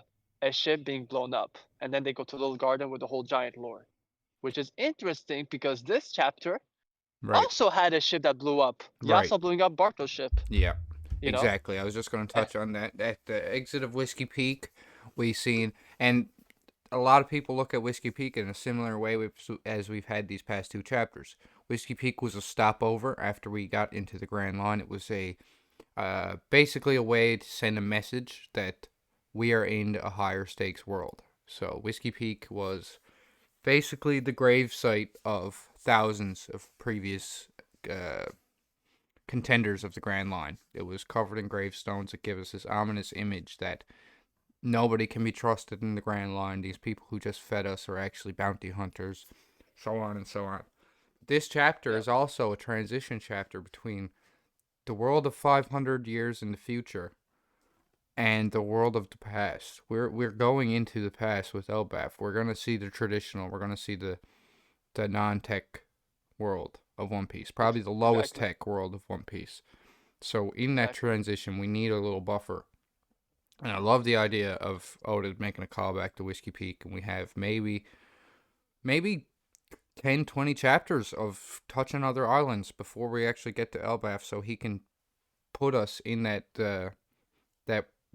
a ship being blown up, and then they go to Little Garden with the whole giant lore, which is interesting because this chapter Right. also had a ship that blew up. Right. Yasa blowing up Barto's ship, Yeah. you know? Exactly. I was just going to Eh, touch on that. At the exit of Whiskey Peak, we seen, and a lot of people look at Whiskey Peak in a similar way as we've had these past two chapters. Whiskey Peak was a stopover after we got into the Grand Line. It was basically a way to send a message that we are in a higher stakes world. So Whiskey Peak was basically the grave site of thousands of previous uh, contenders of the Grand Line. It was covered in gravestones that give us this ominous image that nobody can be trusted in the Grand Line. These people who just fed us are actually bounty hunters, so on and so on. This chapter Yeah. is also a transition chapter between the world of 500 years in the future and the world of the past. We're going into the past with Elbaf. We're gonna see the traditional. We're gonna see the non-tech world of One Piece. Probably the lowest Exactly. tech world of One Piece. So in that Exactly. transition, we need a little buffer. And I love the idea of Oda making a callback to Whiskey Peak, and we have maybe 10, 20 chapters of touching other islands before we actually get to Elbaf, so he can put us in that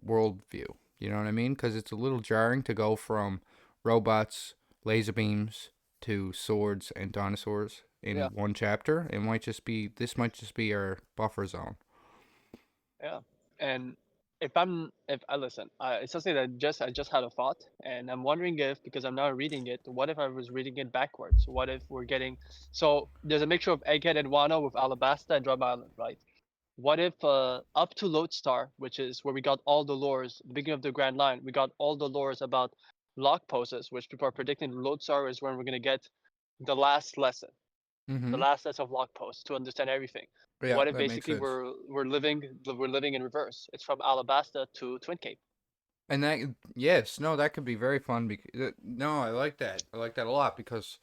world view. You know what I mean? Because it's a little jarring to go from robots, laser beams to swords and dinosaurs in Yeah. one chapter. This might just be our buffer zone. Yeah. And if I listen, it's something that I just had a thought, and I'm wondering if, because I'm now reading it, what if I was reading it backwards? What if we're getting, so there's a mixture of Egghead and Wano with Alabasta and Drum Island, right? What if up to Lodestar, which is where we got all the lores, the beginning of the Grand Line, we got all the lores about lock poses, which people are predicting Lodestar is when we're gonna get the last lesson, the Mm-hmm. last lesson of lock posts to understand everything. Yeah, What if that makes basically sense. we're living in reverse? It's from Alabasta to Twin Cape. And that, yes, no, that could be very fun. No, I like that. I like that a lot because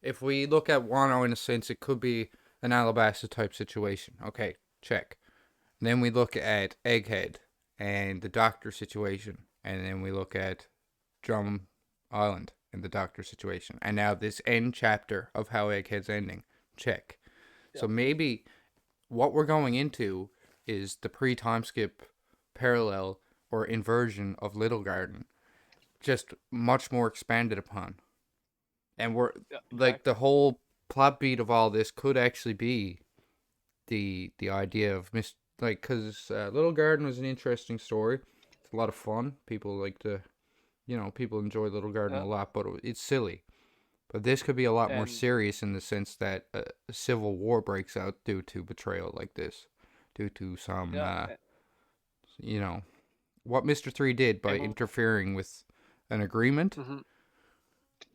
if we look at Wano in a sense, it could be an Alabasta type situation. Okay, check. And then we look at Egghead and the doctor situation. And then we look at Drum Island and the doctor situation. And now this end chapter of how Egghead's ending. Check. Yeah. So maybe what we're going into is the pre time skip parallel or inversion of Little Garden, just much more expanded upon. And we're Yeah. like Exactly. the whole plot beat of all this could actually be the idea of because Little Garden was an interesting story. It's a lot of fun. People like to, people enjoy Little Garden Yeah. a lot, but it's silly. But this could be a lot more And serious in the sense that a civil war breaks out due to betrayal like this, due to some, yeah. you know, what Mr. Three did by And we'll, interfering with an agreement. hmm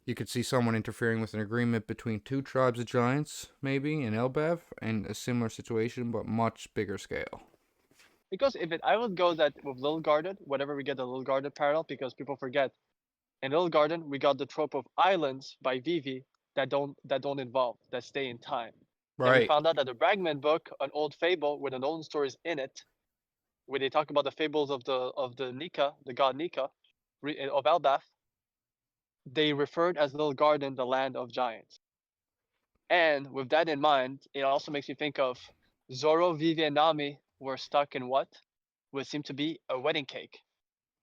You could see someone interfering with an agreement between two tribes of giants, maybe, in Elbaf, and a similar situation, but much bigger scale. because if it, I would go that with Little Garden, whatever we get the Little Garden parallel, because people forget in Little Garden we got the trope of islands by Vivi that don't evolve, that stay in time. Then we Right. found out that the Bragman book, an old fable with an old stories in it, where they talk about the fables of the Nika, the god Nika, of Elbaf, they referred as Little Garden the land of giants. And with that in mind, it also makes me think of Zoro, Vivi, and Nami were stuck in what would seem to be a wedding cake.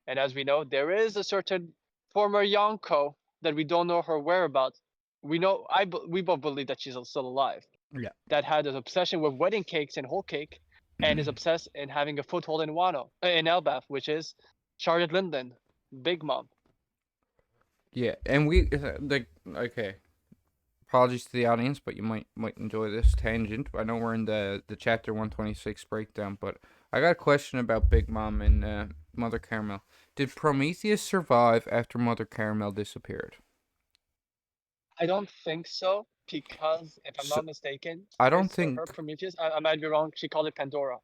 And as we know, there is a certain former Yonko that we don't know her whereabouts. We know we both believe that she's still alive. Yeah. That had an obsession with wedding cakes and whole cake, and is obsessed in having a foothold in Wano, in Elbaf, which is Charlotte Linden, Big Mom. Yeah, and okay. Apologies to the audience, but you might enjoy this tangent. I know we're in the chapter 126 breakdown, but I got a question about Big Mom and Mother Caramel. Did Prometheus survive after Mother Caramel disappeared? I don't think so, because if I'm So, not mistaken, I don't his or her think. Prometheus, I might be wrong, she called it Pandora.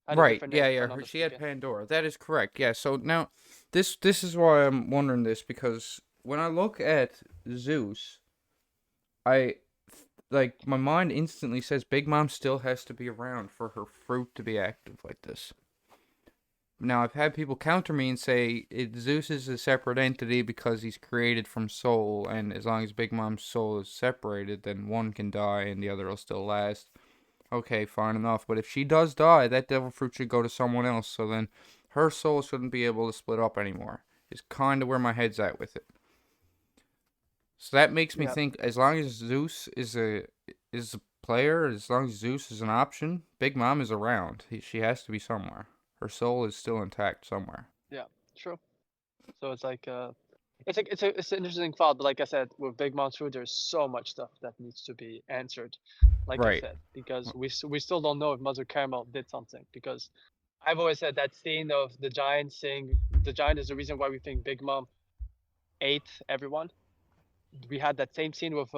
Had a Right. different Yeah, name, if yeah. I'm not She had mistaken. Pandora. That is correct. Yeah. So now, this is why I'm wondering this, because when I look at Zeus, I like my mind instantly says Big Mom still has to be around for her fruit to be active like this. Now I've had people counter me and say Zeus is a separate entity because he's created from soul, and as long as Big Mom's soul is separated, then one can die and the other will still last. Okay, fine enough. But if she does die, that devil fruit should go to someone else. So then her soul shouldn't be able to split up anymore. Is kind of where my head's at with it. So that makes me Yeah, think as long as Zeus is a player, as long as Zeus is an option, Big Mom is around. She has to be somewhere. Her soul is still intact somewhere. yeah, true. So it's like it's an interesting thought, but like I said, with Big Mom 2, there's so much stuff that needs to be answered. Like I Right. said, because we still don't know if Mother Caramel did something. Because I've always said that scene of the giant saying the giant is the reason why we think Big Mom ate everyone. We had that same scene with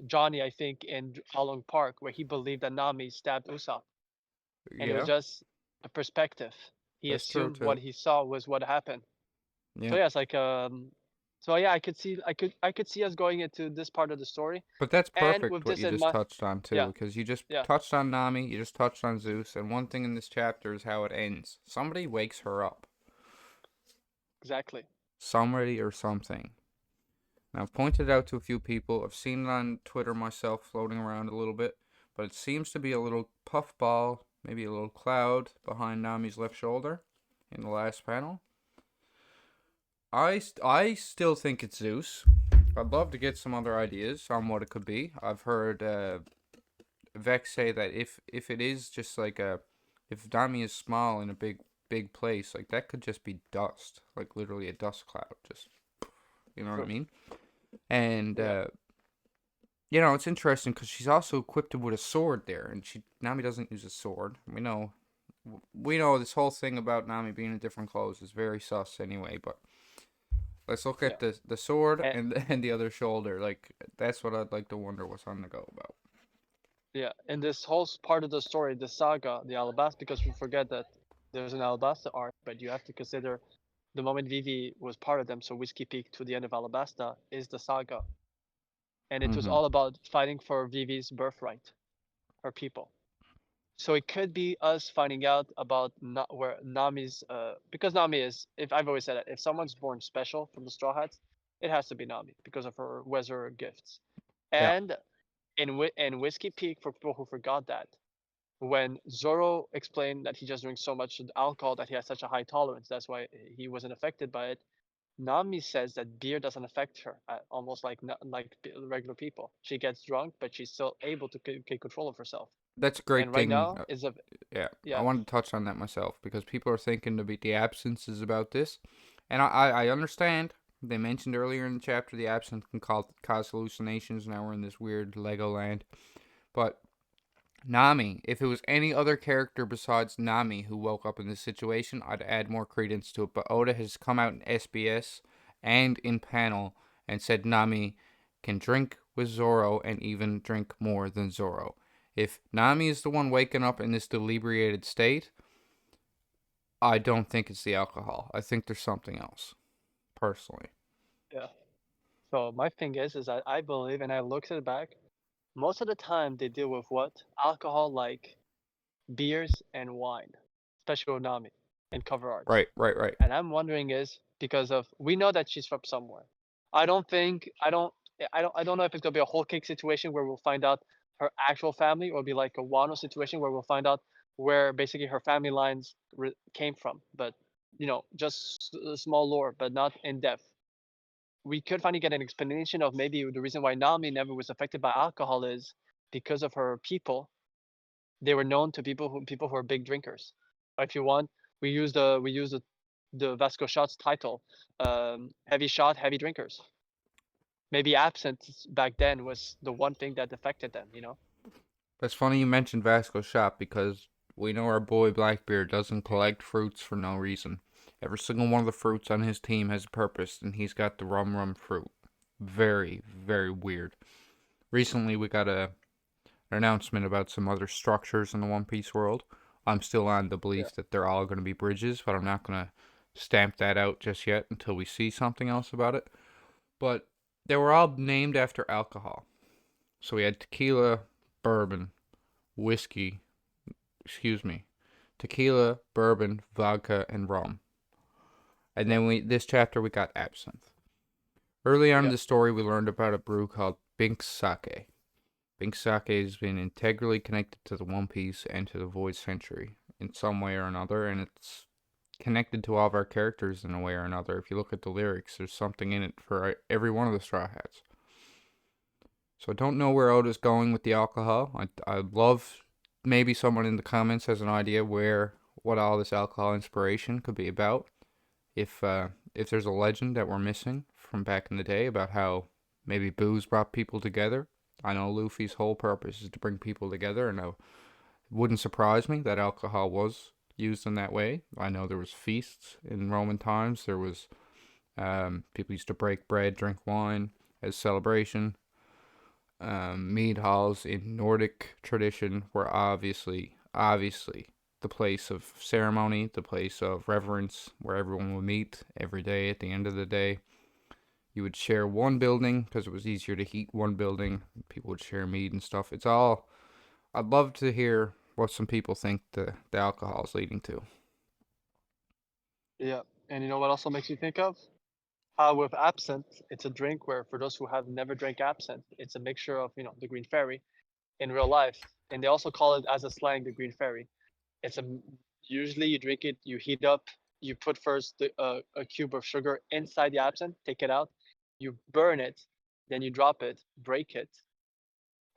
Johnny, I think, in Along Park, where he believed that Nami stabbed Usopp, and it was Yeah, just a perspective. He that's true assumed what too. he saw was what happened. So Yeah. yeah, it's like so yeah, I could see us going into this part of the story, But that's and perfect with what this you in just mind, touched on too, yeah, because you just yeah, touched on Nami, you just touched on Zeus, and one thing in this chapter is how it ends. Somebody wakes her up. exactly, Somebody or something. Now, I've pointed it out to a few people. I've seen it on Twitter myself floating around a little bit, but it seems to be a little puffball, maybe a little cloud behind Nami's left shoulder in the last panel. I still think it's Zeus. I'd love to get some other ideas on what it could be. I've heard Vex say that if it is just like if Nami is small in a big place, like that could just be dust, like literally a dust cloud, just you know what I true, mean? And yeah, it's interesting because she's also equipped with a sword there, and Nami doesn't use a sword. We know this whole thing about Nami being in different clothes is very sus anyway. But let's look yeah, at the sword and and the other shoulder. Like that's what I'd like to wonder what's on the go about. yeah, in this whole part of the story, the saga, the Alabasta, because we forget that there's an Alabasta arc, but you have to consider the moment Vivi was part of them. So Whiskey Peak to the end of Alabasta is the saga, and it was Mm-hmm. all about fighting for Vivi's birthright, her people. So it could be us finding out about where Nami's because Nami is, if I've always said it, if someone's born special from the Straw Hats, it has to be Nami because of her weather gifts. Yeah, And in Whiskey Peak, for people who forgot that, when Zoro explained that he just drank so much alcohol that he has such a high tolerance, that's why he wasn't affected by it. Nami says that beer doesn't affect her, almost like regular people. She gets drunk, but she's still able to take control of herself. that's a And great right thing. now is a Yeah, I yeah wanted to touch on that myself because people are thinking the absence is about this, and I understand. They mentioned earlier in the chapter the absence can cause hallucinations. Now we're in this weird Legoland, but Nami, if it was any other character besides Nami who woke up in this situation, I'd add more credence to it. But Oda has come out in SBS and in panel and said Nami can drink with Zoro and even drink more than Zoro. If Nami is the one waking up in this deliberated state, I don't think it's the alcohol. I think there's something else, personally. yeah. So my thing is that I believe, and I looked at it back. Most of the time they deal with what alcohol, like beers and wine, especially with Nami and cover arts. Right, right, right. And I'm wondering is because of we know that she's from somewhere. I don't think I don't know if it's gonna be a whole cake situation where we'll find out her actual family, or be like a Wano situation where we'll find out where basically her family lines came from. But just a small lore, but not in depth. We could finally get an explanation of maybe the reason why Nami never was affected by alcohol is because of her people. They were known to people who are big drinkers. If you want, we use the Vasco Shots title, heavy shot, heavy drinkers. Maybe absence back then was the one thing that affected them. That's funny you mentioned Vasco's shop because we know our boy Blackbeard doesn't collect fruits for no reason. Every single one of the fruits on his team has a purpose, and he's got the rum fruit. Very, very weird. Recently, we got an announcement about some other structures in the One Piece world. I'm still on the Yeah. belief that they're all going to be bridges, but I'm not going to stamp that out just yet until we see something else about it. But they were all named after alcohol. So we had tequila, bourbon, whiskey, excuse me, tequila, bourbon, vodka, and rum. And Yeah. then this chapter we got absinthe. Early on in Yeah. the story, we learned about a brew called Bink Sake. Bink Sake has been integrally connected to the One Piece and to the Void Century in some way or another, and it's connected to all of our characters in a way or another. If you look at the lyrics, there's something in it for every one of the Straw Hats. So I don't know where Oda's going with the alcohol. I'd love maybe someone in the comments has an idea what all this alcohol inspiration could be about. If if there's a legend that we're missing from back in the day about how maybe booze brought people together. I know Luffy's whole purpose is to bring people together, and it wouldn't surprise me that alcohol was used in that way. I know there was feasts in Roman times. There was people used to break bread, drink wine as celebration. Mead halls in Nordic tradition were obviously the place of ceremony, the place of reverence, where everyone would meet every day at the end of the day. You would share one building because it was easier to heat one building. People would share mead and stuff. It's all. I'd love to hear what some people think the alcohol is leading to. Yeah. And you know what also makes me think of? How with absinthe, it's a drink where, for those who have never drank absinthe, it's a mixture of, the green fairy in real life. And they also call it as a slang, the green fairy. It's usually you drink it, you heat up, you put first a cube of sugar inside the absinthe, take it out, you burn it, then you drop it, break it,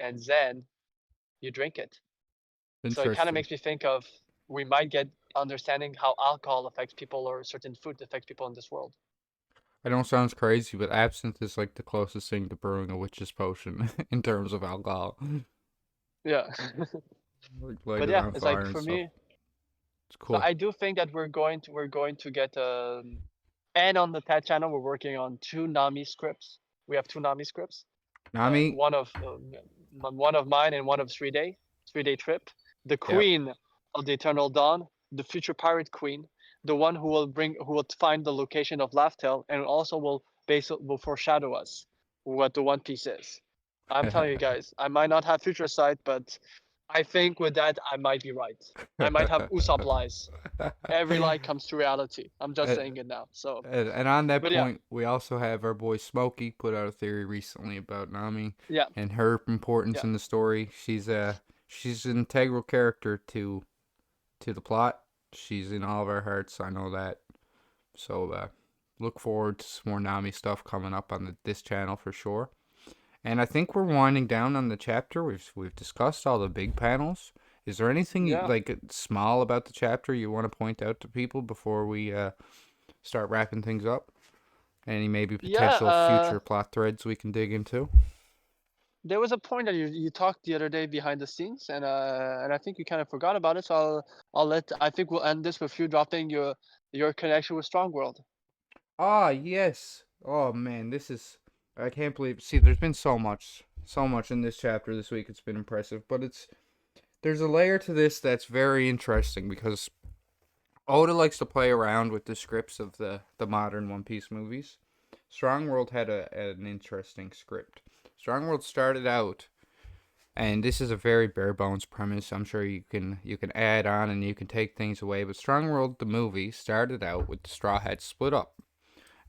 and then you drink it. So it kind of Interesting. makes me think of we might get understanding how alcohol affects people or certain food affects people in this world. I know it sounds crazy, but absinthe is like the closest thing to brewing a witch's potion in terms of alcohol. Yeah. Like light But it yeah, on it's like fire and for stuff. me. It's So cool. I do think that we're going to get and on the TED channel we're working on two Nami scripts. We have two Nami scripts. Nami, One of mine and one of 3 day trip. The yep. Queen of the Eternal Dawn, the future pirate queen, the one who will find the location of Laugh-Tale and also will foreshadow us what the One Piece is. I'm telling you guys, I might not have future sight, but I think with that I might be right. I might have Usopp lies. Every lie comes to reality. I'm just Uh, saying it now. So, and on that but yeah, point, we also have our boy Smokey put out a theory recently about Nami yeah, and her importance yeah, in the story. She's an integral character to the plot. She's in all of our hearts. I know that. So look forward to some more Nami stuff coming up on this channel for sure. And I think we're winding down on the chapter. We've discussed all the big panels. Is there anything yeah. like small about the chapter you want to point out to people before we start wrapping things up? Any maybe Yeah, potential future plot threads we can dig into? there was a point that you talked the other day behind the scenes, and I think you kind of forgot about it. So I think we'll end this with you dropping your connection with Strong World. Ah, yes. Oh man, this is I can't believe. See, there's been so much in this chapter this week. It's been impressive, but there's a layer to this that's very interesting because Oda likes to play around with the scripts of the modern One Piece movies. Strong World had an interesting script. Strong World started out, and this is a very bare bones premise. I'm sure you can add on and you can take things away. But Strong World, the movie, started out with the Straw Hats split up,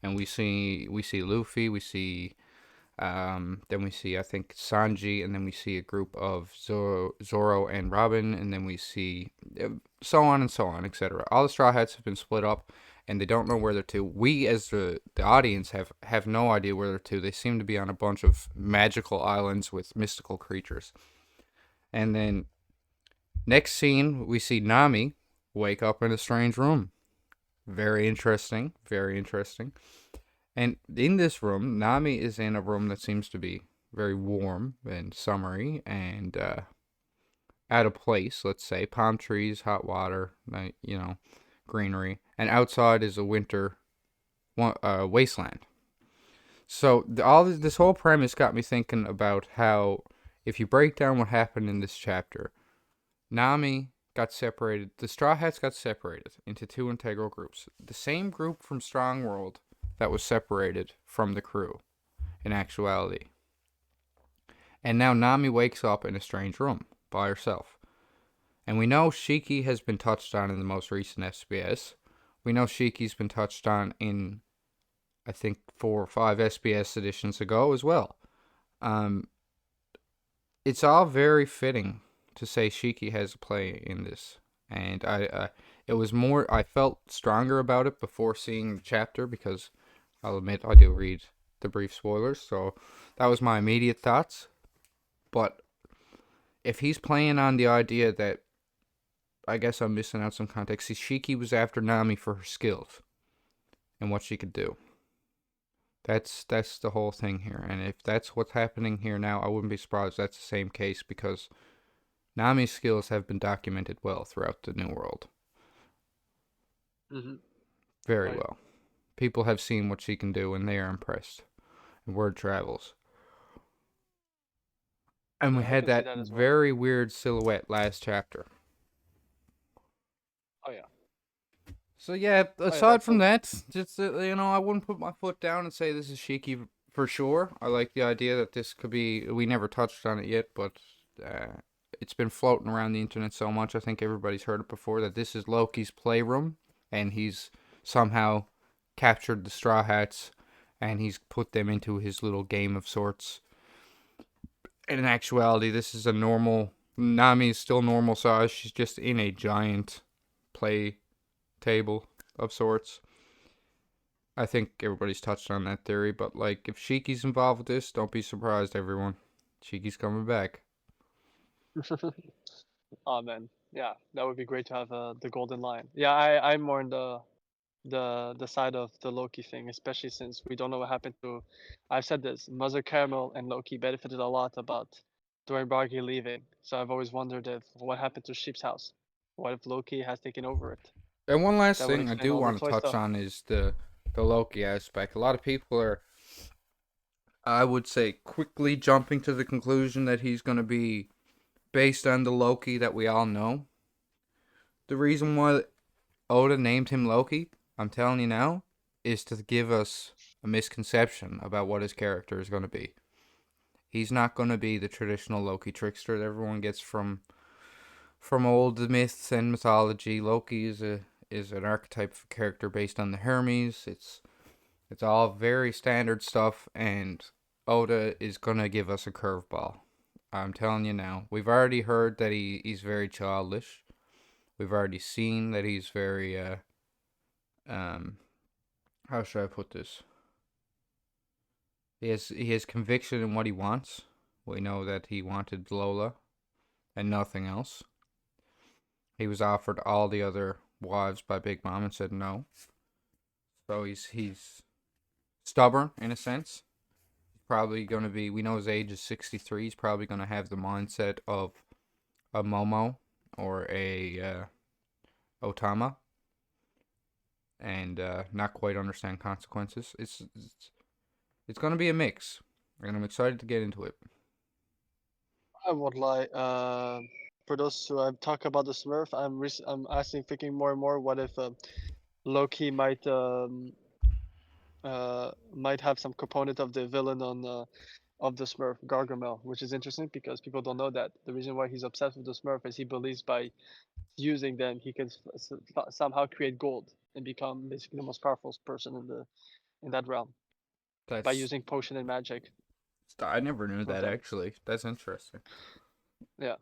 and we see Luffy, we see then we see I think Sanji, and then we see a group of Zoro and Robin, and then we see so on and so on, etc. All the Straw Hats have been split up, and they don't know where they're to. We, as the audience, have no idea where they're to. They seem to be on a bunch of magical islands with mystical creatures. And then next scene, we see Nami wake up in a strange room. Very interesting. Very interesting. And in this room, Nami is in a room that seems to be very warm and summery and out of place, let's say. Palm trees, hot water, greenery. And outside is a winter wasteland. So this whole premise got me thinking about how if you break down what happened in this chapter, Nami got separated. The Straw Hats got separated into two integral groups. The same group from Strong World that was separated from the crew, in actuality. And now Nami wakes up in a strange room by herself. And we know Shiki has been touched on in the most recent SBS. We know Shiki's been touched on in, I think, 4 or 5 SBS editions ago as well. It's all very fitting to say Shiki has a play in this. And I felt stronger about it before seeing the chapter because I'll admit I do read the brief spoilers, so that was my immediate thoughts. But if he's playing on the idea that I guess I'm missing out some context, see, Shiki was after Nami for her skills. and what she could do. That's the whole thing here. And if that's what's happening here now, I wouldn't be surprised that's the same case, because Nami's skills have been documented well throughout the New World. Mm-hmm. Very Oh yeah. well. People have seen what she can do and they are impressed. And word travels. And we Yeah, I had can see that that as well. very weird silhouette last chapter. Oh yeah. So yeah, Oh yeah. aside That's from some. that, just I wouldn't put my foot down and say this is Shiki for sure. I like the idea that this could be. We never touched on it yet, but it's been floating around the internet so much. I think everybody's heard it before, that this is Loki's playroom, and he's somehow captured the Straw Hats, and he's put them into his little game of sorts. And in actuality, this is a normal. Nami is still normal size. She's just in a giant play table of sorts. I think everybody's touched on that theory, but like, if Shiki's involved with this, don't be surprised, everyone. Shiki's coming back. Oh man. Yeah, that would be great to have the golden lion. Yeah, I'm more in the side of the Loki thing, especially since we don't know what happened to. I've said this: Mother Caramel and Loki benefited a lot about during Bargy leaving. So I've always wondered if what happened to Sheep's house. What if Loki has taken over it? And one last That would thing I explain do all the want to toy touch stuff. on is the Loki aspect. A lot of people are, I would say, quickly jumping to the conclusion that he's going to be based on the Loki that we all know. The reason why Oda named him Loki, I'm telling you now, is to give us a misconception about what his character is going to be. He's not going to be the traditional Loki trickster that everyone gets from old myths and mythology. Loki is an archetype of character based on the Hermes. It's all very standard stuff, and Oda is gonna give us a curveball. I'm telling you now. We've already heard that he's very childish. We've already seen that he's very um how should I put this? He has conviction in what he wants. We know that he wanted Lola and nothing else. He was offered all the other wives by Big Mom and said no. So he's stubborn in a sense. He's probably going to be. We know his age is 63. He's probably going to have the mindset of a Momo or a Otama, and not quite understand consequences. It's going to be a mix, and I'm excited to get into it. I would like for those who have talked about the Smurf, I'm actually thinking more and more. What if Loki might have some component of the villain on of the Smurf, Gargamel, which is interesting because people don't know that. The reason why he's obsessed with the Smurf is he believes by using them he can somehow create gold and become basically the most powerful person in that realm by That's using potion and magic. I never knew Of that them. actually. That's interesting. Yeah.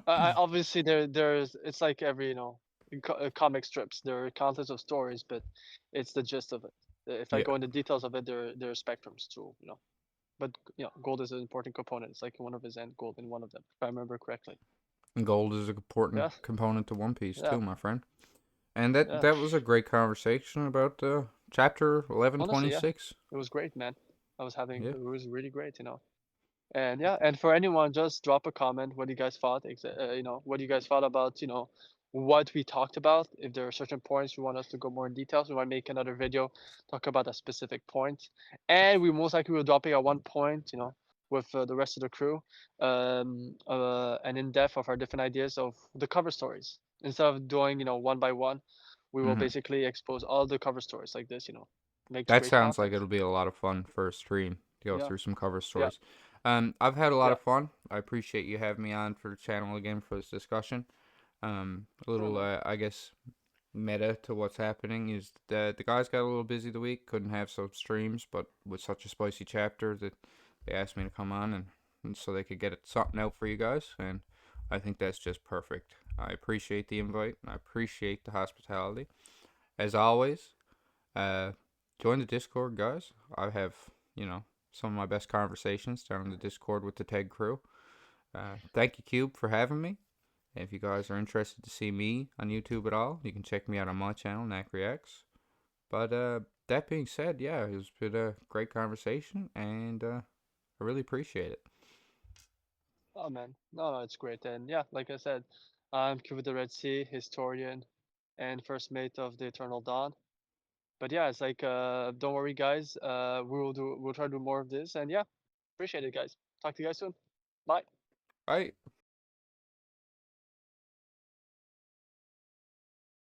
Obviously there's it's like every in comic strips there are countless of stories, but it's the gist of it. If I Yeah, go into details of it, there are spectrums too, But gold is an important component. It's like one of his end gold in one of them, if I remember correctly. and gold is an important Yeah, component to One Piece yeah, too, my friend. And that yeah. that was a great conversation about chapter Honestly, yeah, 1126. it was great, man. Yeah. It was really great. And yeah, and for anyone, just drop a comment. What you guys thought? What you guys thought about what we talked about. If there are certain points you want us to go more in details, we might make another video talk about a specific point. And we most likely will drop it at one point, with the rest of the crew, an in depth of our different ideas of the cover stories. Instead of doing one by one, we will hmm basically expose all the cover stories like this. Makes That great sounds like content. it'll be a lot of fun for a stream to go Yeah, through some cover yeah, stories. I've had a lot yeah. of fun. I appreciate you having me on for the channel again for this discussion. A Sure, little, man. I guess, meta to what's happening is that the guys got a little busy the week, couldn't have some streams, but with such a spicy chapter that they asked me to come on and so they could get something out for you guys, and I think that's just perfect. I appreciate the invite, and I appreciate the hospitality. As always, uh, join the Discord, guys. I have, some of my best conversations down in the Discord with the TEG crew. Thank you, Cube, for having me. If you guys are interested to see me on YouTube at all, you can check me out on my channel, Knack Reacts. But that being said, yeah, it's been a great conversation, and I really appreciate it. Oh man, no, it's great. And yeah, like I said, I'm Kube the Red Sea, historian, and first mate of the Eternal Dawn. But yeah, it's like don't worry guys, we'll try to do more of this, and yeah, appreciate it guys. Talk to you guys soon. Bye. Bye.